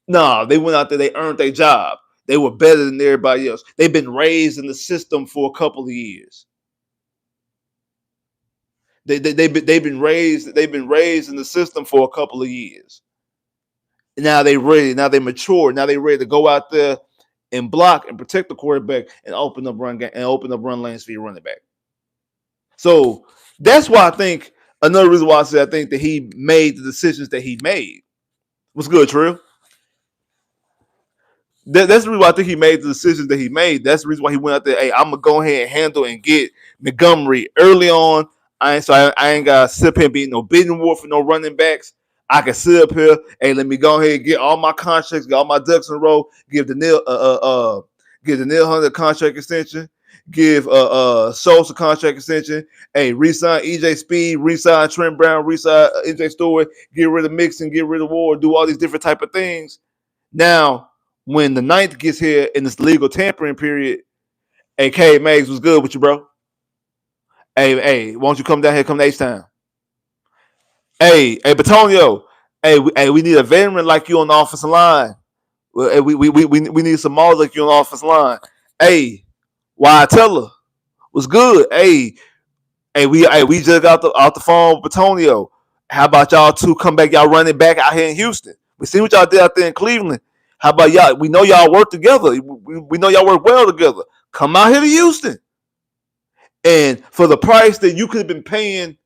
nah, they went out there, they earned their job. They were better than everybody else. They've been raised in the system for a couple of years. They've been raised in the system for a couple of years. Now they ready. Now they mature. Now they ready to go out there and block and protect the quarterback and open up run lanes for your running back. So that's why I think another reason why I said I think that he made the decisions that he made. What's good, Trill? That's the reason why I think he made the decisions that he made. That's the reason why he went out there. Hey, I'm gonna go ahead and handle and get Montgomery early on. I ain't gotta sit up here and be no bidding war for no running backs. I can sit up here. Hey, let me go ahead and get all my contracts, get all my ducks in a row. Give the Neil Hunter a contract extension. Give Schultz a contract extension. Hey, re-sign EJ Speed, re-sign Trent Brown, re-sign EJ Stewart. Get rid of Mixon, get rid of Ward. Do all these different type of things. Now, when the 9th gets here in this legal tampering period, hey, K Mags, was good with you, bro? Hey, why don't you come down here, come to H-Town? Hey, Batonio. Hey, we need a veteran like you on the offensive line. We need some more like you on the offensive line. Hey, why I tell her was good. Hey, we just got out the phone with Batonio. How about y'all two come back? Y'all running back out here in Houston. We see what y'all did out there in Cleveland. How about y'all? We know y'all work together. We know y'all work well together. Come out here to Houston. And for the price that you could have been paying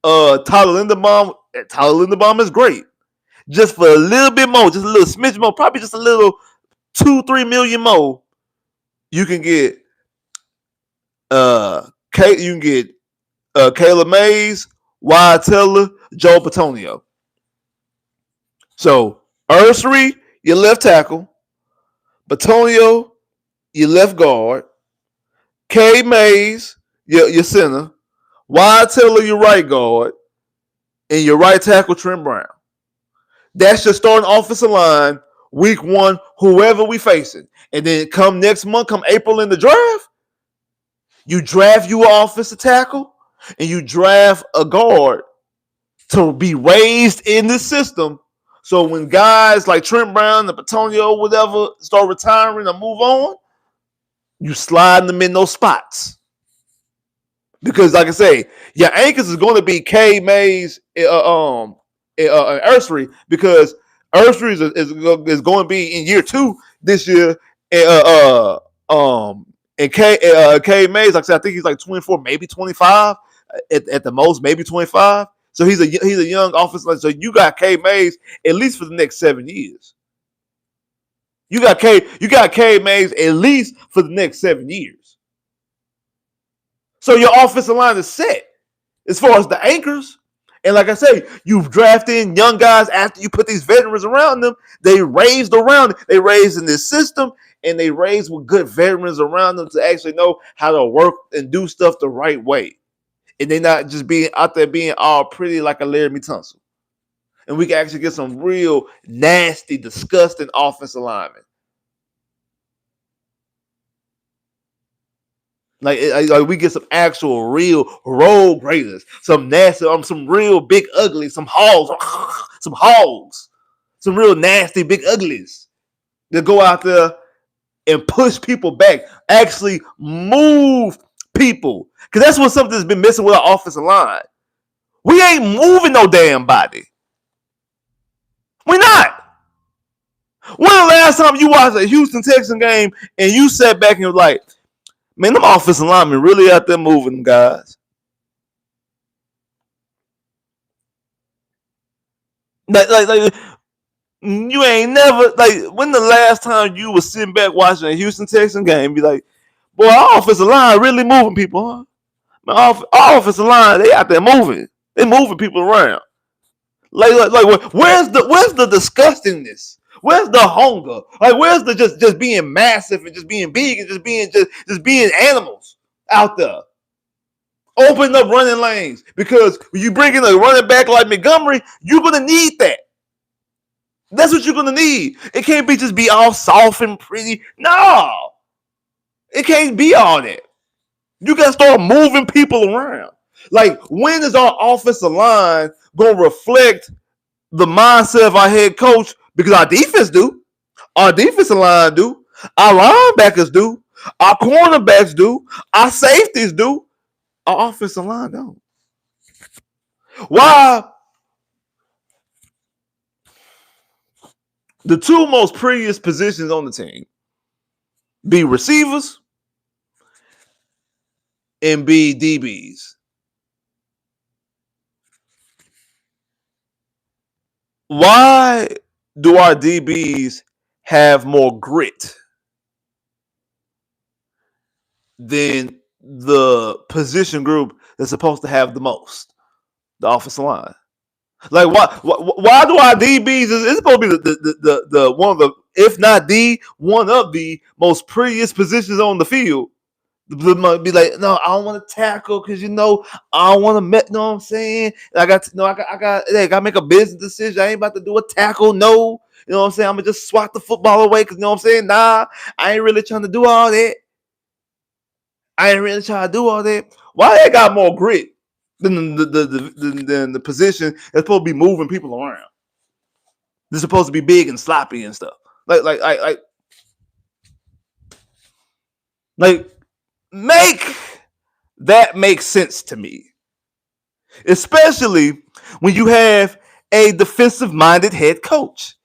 Tyler Linderbaum is great. Just for a little bit more, just a little smidge more, probably just a little 2-3 million more. You can get Caleb Mays, Wyatt Teller, Joe Batonio. So Ursary, your left tackle, Batonio, your left guard, K Mays, your center, Wyatt Teller, your right guard, and your right tackle, Trent Brown. That's your starting offensive line, week 1, whoever we facing. And then come next month, come April in the draft, you draft you an offensive tackle and you draft a guard to be raised in the system. So when guys like Trent Brown and Batonio, whatever, start retiring or move on, you slide them in those spots. Because, like I say, your anchors is going to be K Mays, Ursary, because Ursary is going to be in year 2 this year. And K Mays, like I said, I think he's like 24, maybe 25 at the most, maybe 25. So he's a young offensive. So you got K Mays at least for the next 7 years. You got K Mays at least for the next 7 years. So your offensive line is set as far as the anchors. And like I say, you've drafted in young guys after you put these veterans around them. They raised around it. They raised in this system, and they raised with good veterans around them to actually know how to work and do stuff the right way. And they're not just being out there being all pretty like a Laramie Tunsil. And we can actually get some real nasty, disgusting offensive linemen. Like we get some actual real road graders, some nasty, some real big uglies, some hogs, some real nasty big uglies that go out there and push people back, actually move people, Because that's what something's been missing with our offensive line. We ain't moving no damn body. We not. When the last time you watched a Houston Texans game and you sat back and was like, man, them offensive linemen really out there moving them guys. Like you ain't never, like, when the last time you was sitting back watching a Houston Texans game, be like, boy, our offensive line really moving people, huh? Man, our offensive line, they out there moving. They moving people around. Like, where's the disgustingness? Where's the hunger? Like, where's the just being massive and just being big and just being animals out there? Open up running lanes, because when you bring in a running back like Montgomery, you're gonna need that. That's what you're gonna need. It can't just be all soft and pretty. No, it can't be all that. You gotta start moving people around. Like, when is our offensive line gonna reflect the mindset of our head coach? Because our defense do, our defensive line do, our linebackers do, our cornerbacks do, our safeties do. Our offensive line don't. Why? The two most prettiest positions on the team be receivers and be DBs. Why do our DBs have more grit than the position group that's supposed to have the most, the offensive line? Like, why do our DBs? It's supposed to be the one of the, if not the one of the most prettiest positions on the field. Might be like, no, I don't want to tackle because I don't want to, you know what I'm saying? I got to make a business decision. I ain't about to do a tackle. No, you know what I'm saying? I'm gonna just swat the football away because, you know what I'm saying? Nah, I ain't really trying to do all that. Why they got more grit than the position that's supposed to be moving people around? They're supposed to be big and sloppy and stuff. Make that make sense to me. Especially when you have a defensive-minded head coach.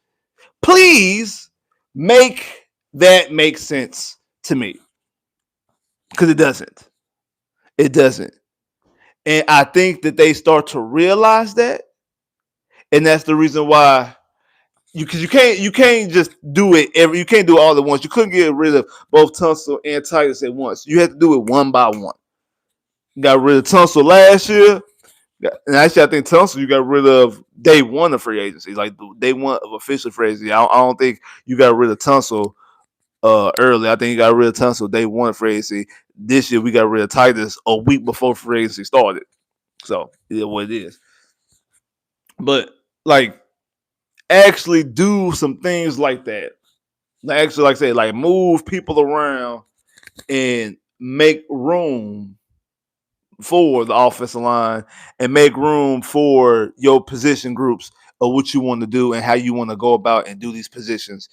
Please make that make sense to me. Because it doesn't. It doesn't. And I think that they start to realize that. And that's the reason why you can't just do it you can't do it all at once. You couldn't get rid of both Tunsil and Tytus at once. You had to do it one by one. Got rid of Tunsil last year. And actually, I think Tunsil you got rid of day one of free agency, like day one of official free agency. I don't think you got rid of Tunsil early. I think you got rid of Tunsil day one of free agency. This year we got rid of Tytus a week before free agency started. So it is what it is. But like, actually do some things like that. Like, actually, like I say, like, move people around and make room for the offensive line and make room for your position groups of what you want to do and how you want to go about and do these positions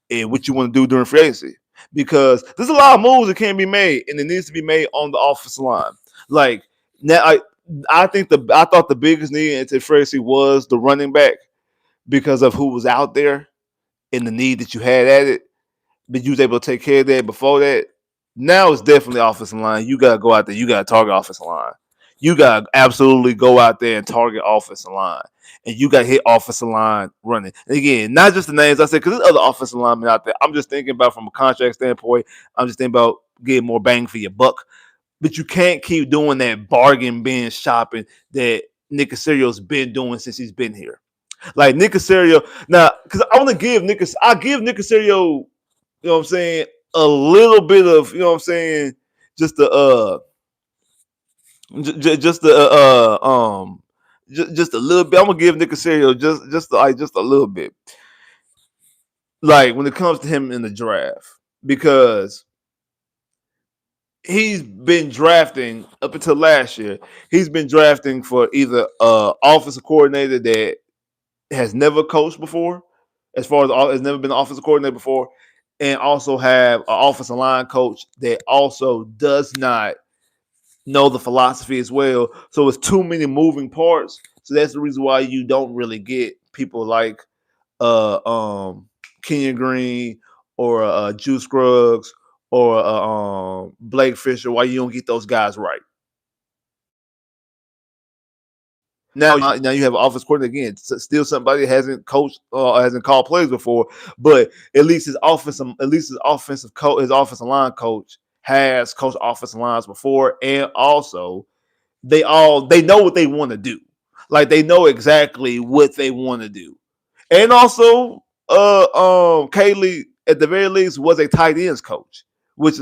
and what you want to do during free agency. Because there's a lot of moves that can be made, and it needs to be made on the offensive line. Like, now, I thought the biggest need into free agency was the running back because of who was out there and the need that you had at it. But you was able to take care of that before that. Now it's definitely offensive line. You got to go out there. You got to target offensive line. You got to absolutely go out there and target offensive line. And you got to hit offensive line running. And again, not just the names I said, because there's other offensive linemen out there. I'm just thinking about from a contract standpoint. I'm just thinking about getting more bang for your buck. But you can't keep doing that bargain bin shopping that Nick Caserio's been doing since he's been here. Like, Nick Caserio, now, because I want to give Nick Caserio, you know what I'm saying, a little bit of, you know what I'm saying, just a little bit. I'm gonna give Nick Caserio just a little bit. Like, when it comes to him in the draft, because he's been drafting up until last year. He's been drafting for either offensive coordinator that has never coached before, as far as has never been an offensive coordinator before, and also have an offensive line coach that also does not know the philosophy as well. So it's too many moving parts. So that's the reason why you don't really get people like Kenyon Green or Juice Scruggs or Blake Fisher. Why you don't get those guys right? Now you have an offense coordinator again. Still somebody hasn't coached, hasn't called plays before, but at least his offensive coach, his offensive line coach has coached offensive lines before, and also they know what they want to do. Like they know exactly what they want to do. And also, Kaylee at the very least was a tight ends coach, which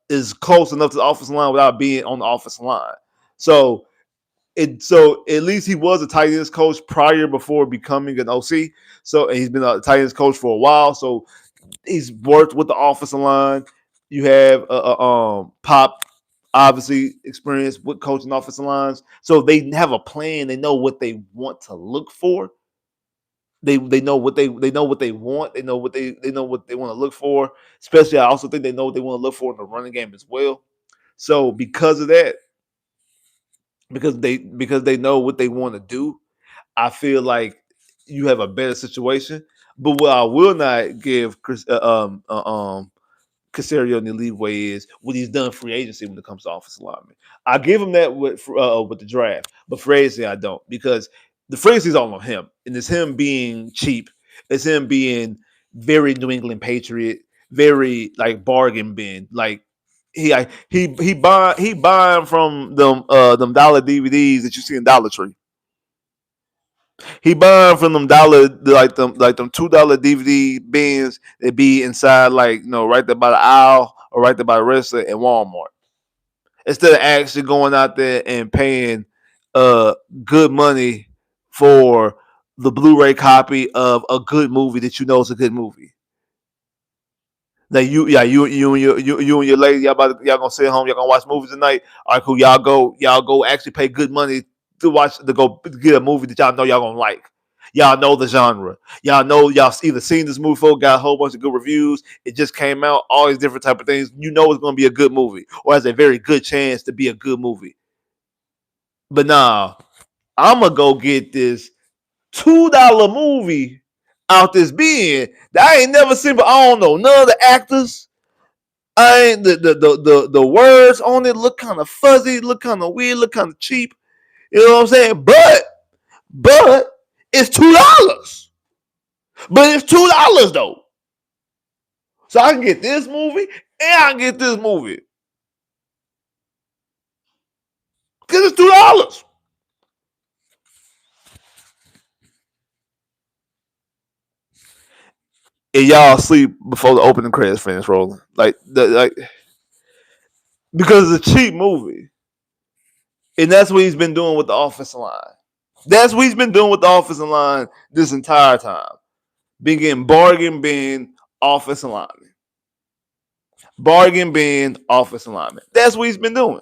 is close enough to the offensive line without being on the offensive line. So at least he was a tight ends coach prior before becoming an OC. So he's been a tight ends coach for a while. So he's worked with the offensive line. You have Pop, obviously experience with coaching offensive lines, so they have a plan. They know what they want to look for. They know what they know what they want. They know what they want to look for. Especially, I also think they know what they want to look for in the running game as well. So because of that, because they know what they want to do, I feel like you have a better situation. But what I will not give Chris, Casario the leeway is what he's done free agency when it comes to offensive linemen. I give him that with the draft, but free agency I don't, because the free agency is all on him, and it's him being cheap. It's him being very New England Patriot, very like bargain bin. Like he buying from them dollar DVDs that you see in Dollar Tree. He buying from them them $2 DVD bins that be inside right there by the aisle or right there by the wrestler at Walmart. Instead of actually going out there and paying good money for the Blu-ray copy of a good movie that you know is a good movie. Now you and your lady, y'all gonna sit home, y'all gonna watch movies tonight. All right, cool. Y'all go actually pay good money to go get a movie that y'all know y'all gonna like. Y'all know the genre. Y'all know y'all either seen this movie before, got a whole bunch of good reviews. It just came out, all these different type of things. You know it's gonna be a good movie, or has a very good chance to be a good movie. But nah, I'm gonna go get this $2 movie out this bin that I ain't never seen, but I don't know none of the actors. I ain't the words on it look kind of fuzzy, look kind of weird, look kind of cheap. You know what I'm saying? But it's $2. But it's $2 though. So I can get this movie and I can get this movie. Because it's $2. And y'all sleep before the opening credits finish rolling. Because it's a cheap movie. And that's what he's been doing with the offensive line. That's what he's been doing with the offensive line this entire time. Been getting bargain bin offensive lineman. Bargain bin offensive lineman. That's what he's been doing.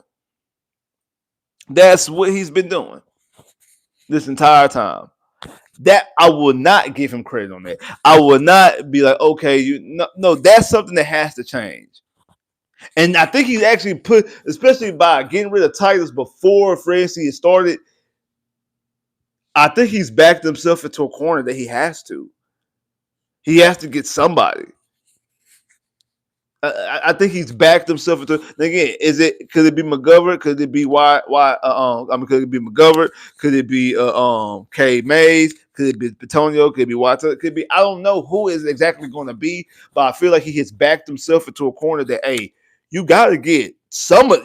That's what he's been doing this entire time. That I will not give him credit on that. I will not be like, okay, no, that's something that has to change. And I think he's actually put, especially by getting rid of Tytus before free agency started, I think he's backed himself into a corner that he has to. He has to get somebody. I think he's backed himself into. Again, could it be McGovern? Could it be could it be McGovern? Could it be K Mays? Could it be Petonio? Could it be Watson? Could it be, I don't know who is exactly going to be, but I feel like he has backed himself into a corner that, hey, you gotta get somebody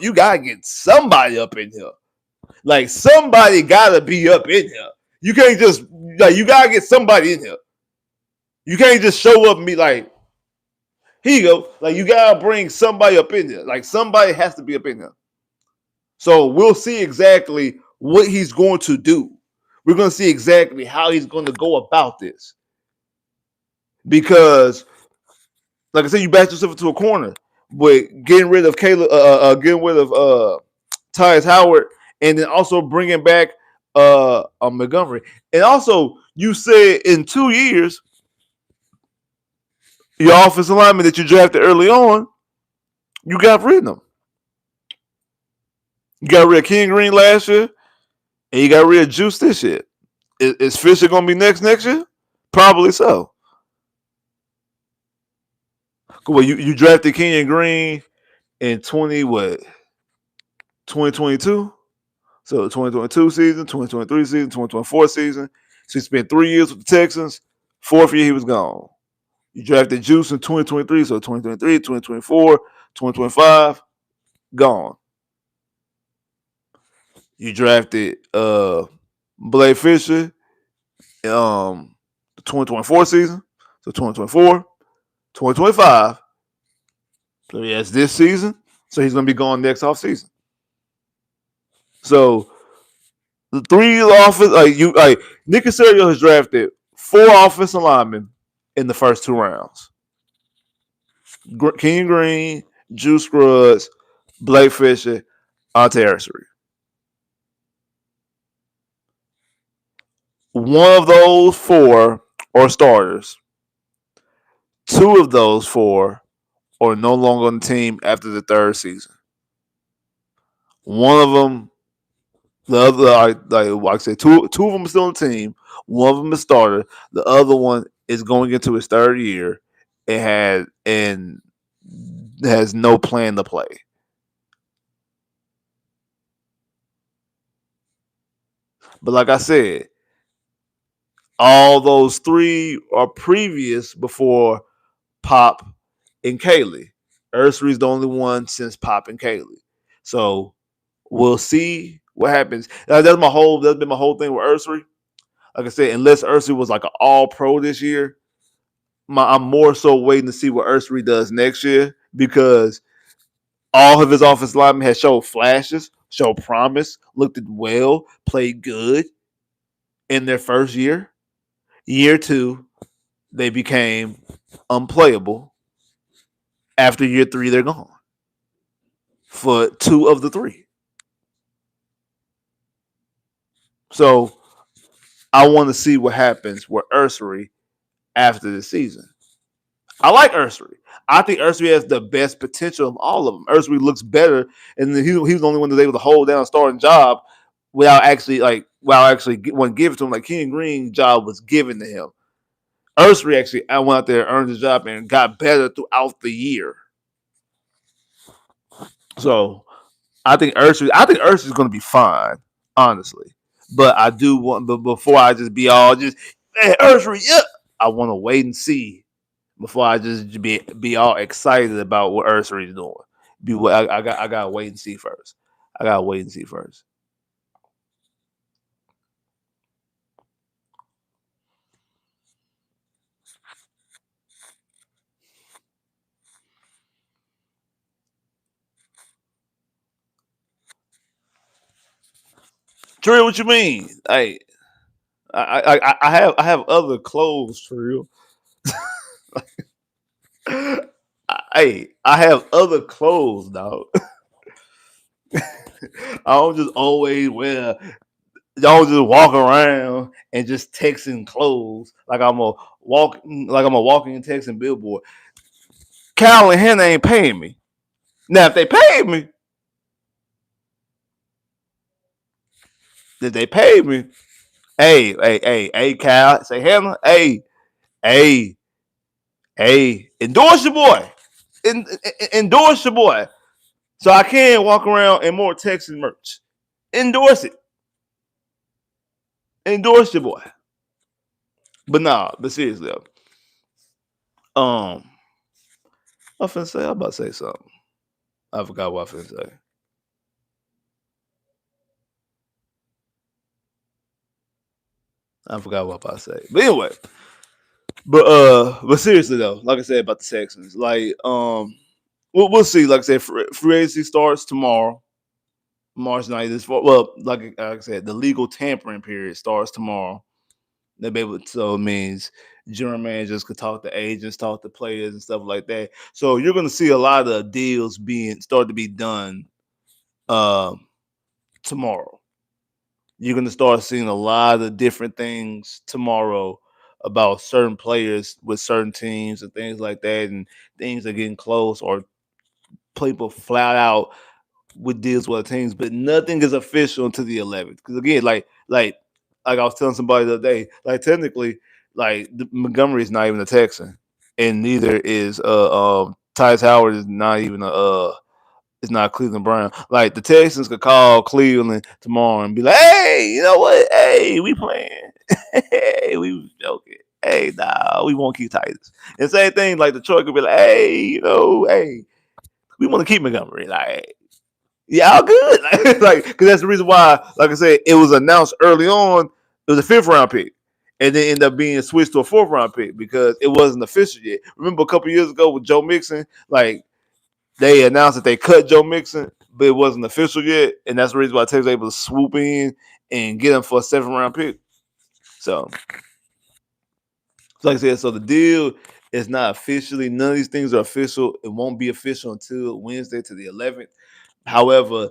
up in here. Like somebody gotta be up in here. You can't just you gotta get somebody in here. You can't just show up and be like, here you go. Like you gotta bring somebody up in there. Like somebody has to be up in there. So we'll see exactly what he's going to do. We're going to see exactly how he's going to go about this. Because, like I said, you backed yourself into a corner with getting rid of Tytus Howard, and then also bringing back Montgomery. And also, you said in 2 years, your offensive lineman that you drafted early on, you got rid of them. You got rid of King Green last year, and you got rid of Juice this year. Is Fisher gonna be next year? Probably so. Well, you drafted Kenyon Green in 2022. So 2022 season, 2023 season, 2024 season. So he spent 3 years with the Texans. Fourth year he was gone. You drafted Juice in 2023, so 2023, 2024, 2025, gone. You drafted Blake Fisher the 2024 season, so 2024, 2025. So he has this season, so he's gonna be gone next offseason. So the three offense Nick Casario has drafted 4 offensive linemen in the first 2 rounds. King Green, Juice Scruggs, Blake Fisher, Artery. One of those 4 are starters. 2 of those 4 are no longer on the team after the 3rd season. One of them, the other, like I said, two of them are still on the team. One of them is starter. The other one is going into his 3rd year and has no plan to play. But like I said, all those 3 are previous before Pop and Kaylee. Ursery's the only one since Pop and Kaylee. So we'll see what happens. That's been my whole thing with Ursery. Like I said, unless Ursery was like an all pro this year, I'm more so waiting to see what Ursery does next year because all of his offensive linemen has showed flashes, showed promise, looked well, played good in their first year. Year 2, they became unplayable. After year 3, they're gone for 2 of the 3. So I want to see what happens with Ursery after the season. I like Ursery. I think Ursery has the best potential of all of them. Ursery looks better, and he was the only one that was able to hold down a starting job without actually one give it to him. Like King Green's job was given to him. Ursery actually I went out there, earned his job, and got better throughout the year. So I think Ursery's going to be fine, honestly. But I do want, but before I just be all just, hey, Ursery, yeah, I want to wait and see before I just be all excited about what Ursery's doing. I gotta wait and see first. Trey, what you mean? Hey, I have other clothes, Trey. Hey, I have other clothes, dog. I don't just always wear. Y'all just walk around and just texting clothes like I'm a walking and texting billboard. Cal and Hannah ain't paying me. Now, if they paid me, hey, Cal, say Hannah, hey, endorse your boy, endorse your boy, so I can walk around in more Texas merch. Endorse it, endorse your boy. But seriously, um, I'm about to say something. I forgot what I was finna say. I forgot what I was about to say. But anyway, but seriously though, like I said about the Texans, we'll see. Like I said, free agency starts tomorrow, March 9th. Well, like I said, the legal tampering period starts tomorrow. They'll be able to, so it means general managers could talk to agents, talk to players, and stuff like that. So you're going to see a lot of deals being start to be done tomorrow. You're going to start seeing a lot of different things tomorrow about certain players with certain teams and things like that, and things are getting close, or people flat out with deals with other teams, but nothing is official until the 11th. Because again, like I was telling somebody the other day, like technically, like Montgomery is not even a Texan, and neither is Tytus Howard is not even a it's not Cleveland Brown. Like the Texans could call Cleveland tomorrow and be like, "Hey, you know what? Hey, we playing. Hey, we was joking. Hey, nah, we won't keep Titans." And same thing, like Detroit could be like, "Hey, hey, we want to keep Montgomery." Like, yeah, all good. Like, because that's the reason why. Like I said, it was announced early on. It was a fifth round pick, and then ended up being switched to a fourth round pick because it wasn't official yet. Remember a couple years ago with Joe Mixon, like they announced that they cut Joe Mixon, but it wasn't official yet, and that's the reason why Texas was able to swoop in and get him for a seventh round pick. So, like I said, so the deal is not officially. None of these things are official. It won't be official until Wednesday to the 11th. However,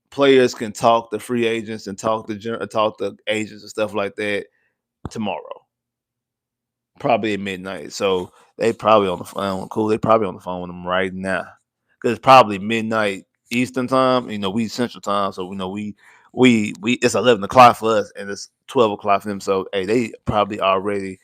players can talk to free agents and talk to agents and stuff like that tomorrow, probably at midnight. So they probably on the phone. Cool. They probably on the phone with them right now because it's probably midnight Eastern time. We Central time, so we it's 11 o'clock for us and it's 12 o'clock for them. So hey, they probably already.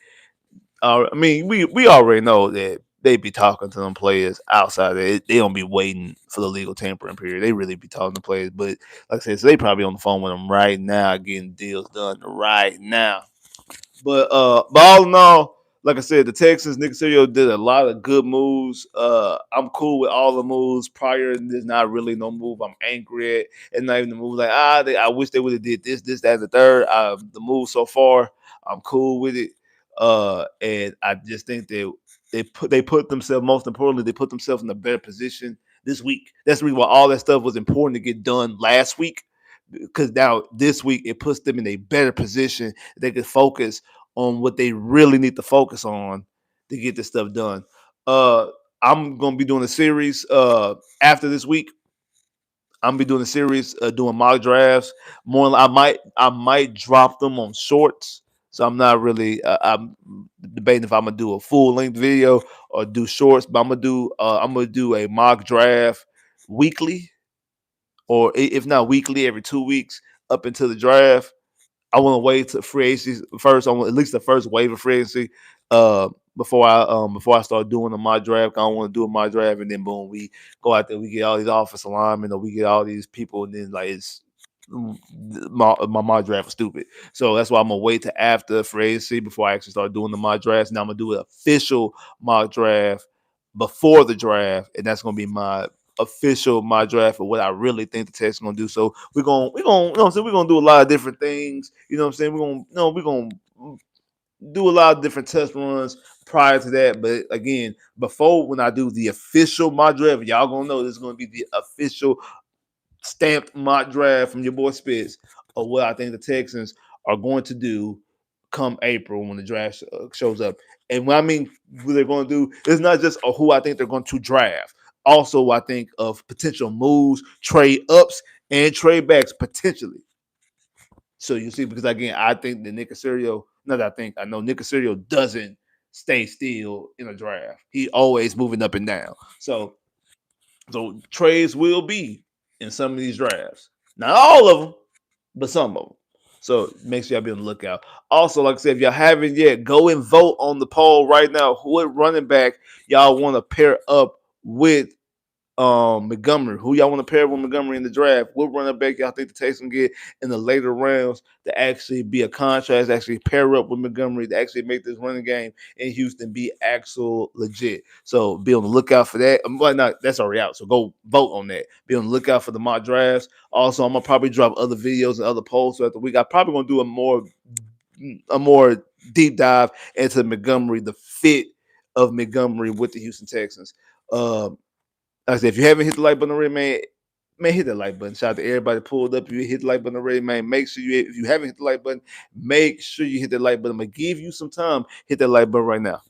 I mean, we already know that they be talking to them players outside. They don't be waiting for the legal tampering period. They really be talking to players. But like I said, so they probably on the phone with them right now, getting deals done right now. But all in all, like I said, the Texans, Nick Casario did a lot of good moves. I'm cool with all the moves. Prior, there's not really no move I'm angry at. And not even the move like I wish they would have did this, that, and the third. The move so far, I'm cool with it. And I just think that they put themselves. Most importantly, they put themselves in a better position this week. That's the reason why all that stuff was important to get done last week. Because now this week it puts them in a better position. They can focus on what they really need to focus on to get this stuff done. Uh, I'm gonna be doing a series after this week. I'm gonna be doing a series, doing mock drafts. I might drop them on shorts. So I'm not really. I'm debating if I'm gonna do a full length video or do shorts. But I'm gonna do a mock draft weekly, or if not weekly, every 2 weeks up until the draft. I want to wait to free agency first. I want at least the first wave of free agency before I start doing my draft. I don't want to do my draft and then boom, we go out there, we get all these offensive linemen or we get all these people, and then like it's my draft is stupid. So that's why I'm gonna wait to after free agency before I actually start doing the mock drafts. Now I'm gonna do an official mock draft before the draft, and that's gonna be my official my draft for what I really think the Texans gonna do. So we're gonna you know what I'm saying, we're gonna do a lot of different things. You know what I'm saying? We're gonna do a lot of different test runs prior to that. But again, before when I do the official mock draft, y'all gonna know this is gonna be the official stamped mock draft from your boy Spitz of what I think the Texans are going to do come April when the draft shows up. And what I mean what they're going to do is not just who I think they're going to draft. Also, I think of potential moves, trade ups, and trade backs potentially. So you see, because again, I think that Nick Casario, not that I know Nick Casario doesn't stay still in a draft. He always moving up and down. So trades will be in some of these drafts. Not all of them, but some of them. So make sure y'all be on the lookout. Also, like I said, if y'all haven't yet, go and vote on the poll right now. What running back y'all want to pair up with Montgomery? Who y'all want to pair with Montgomery in the draft? What running back y'all think the Texans get in the later rounds to actually be a contrast, actually pair up with Montgomery, to actually make this running game in Houston be actual legit? So be on the lookout for that. Well, not that's already out. So go vote on that. Be on the lookout for the mock drafts. Also, I'm gonna probably drop other videos and other polls throughout the week. I'm probably gonna do a more deep dive into Montgomery, the fit of Montgomery with the Houston Texans. Like I said, if you haven't hit the like button already, man, hit that like button. Shout out to everybody pulled up. If you hit the like button already, man, make sure if you haven't hit the like button, make sure you hit that like button. I'm gonna give you some time. Hit that like button right now.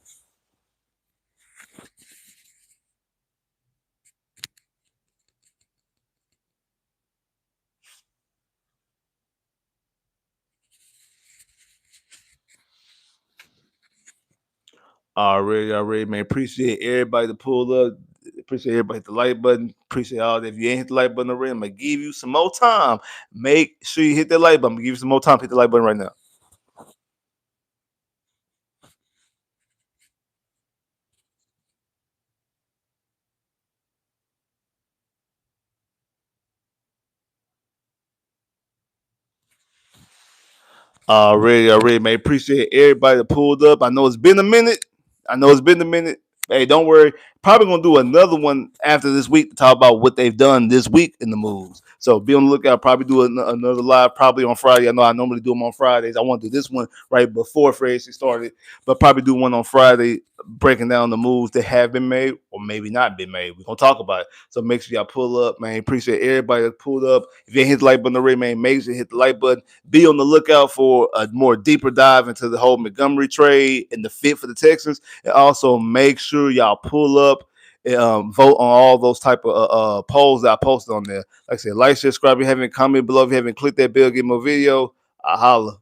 Already, man. Appreciate everybody that pulled up. Appreciate everybody hit the like button. Appreciate all that. If you ain't hit the like button already, I'm gonna give you some more time. Make sure you hit that like button. I'm gonna give you some more time. Hit the like button right now. Already, man. Appreciate everybody that pulled up. I know it's been a minute. Hey, don't worry. Probably gonna do another one after this week to talk about what they've done this week in the moves. So be on the lookout. Probably do another live probably on Friday. I know I normally do them on Fridays. I want to do this one right before free agency started, but probably do one on Friday breaking down the moves that have been made or maybe not been made. We're gonna talk about it. So make sure y'all pull up, man. Appreciate everybody that pulled up. If you ain't hit the like button already, man, make sure you hit the like button. Be on the lookout for a more deeper dive into the whole Montgomery trade and the fit for the Texans. And also make sure y'all pull up and vote on all those type of polls that I posted on there. Like I said, like, share, subscribe. If you haven't, comment below. If you haven't clicked that bell, get more video. I holla.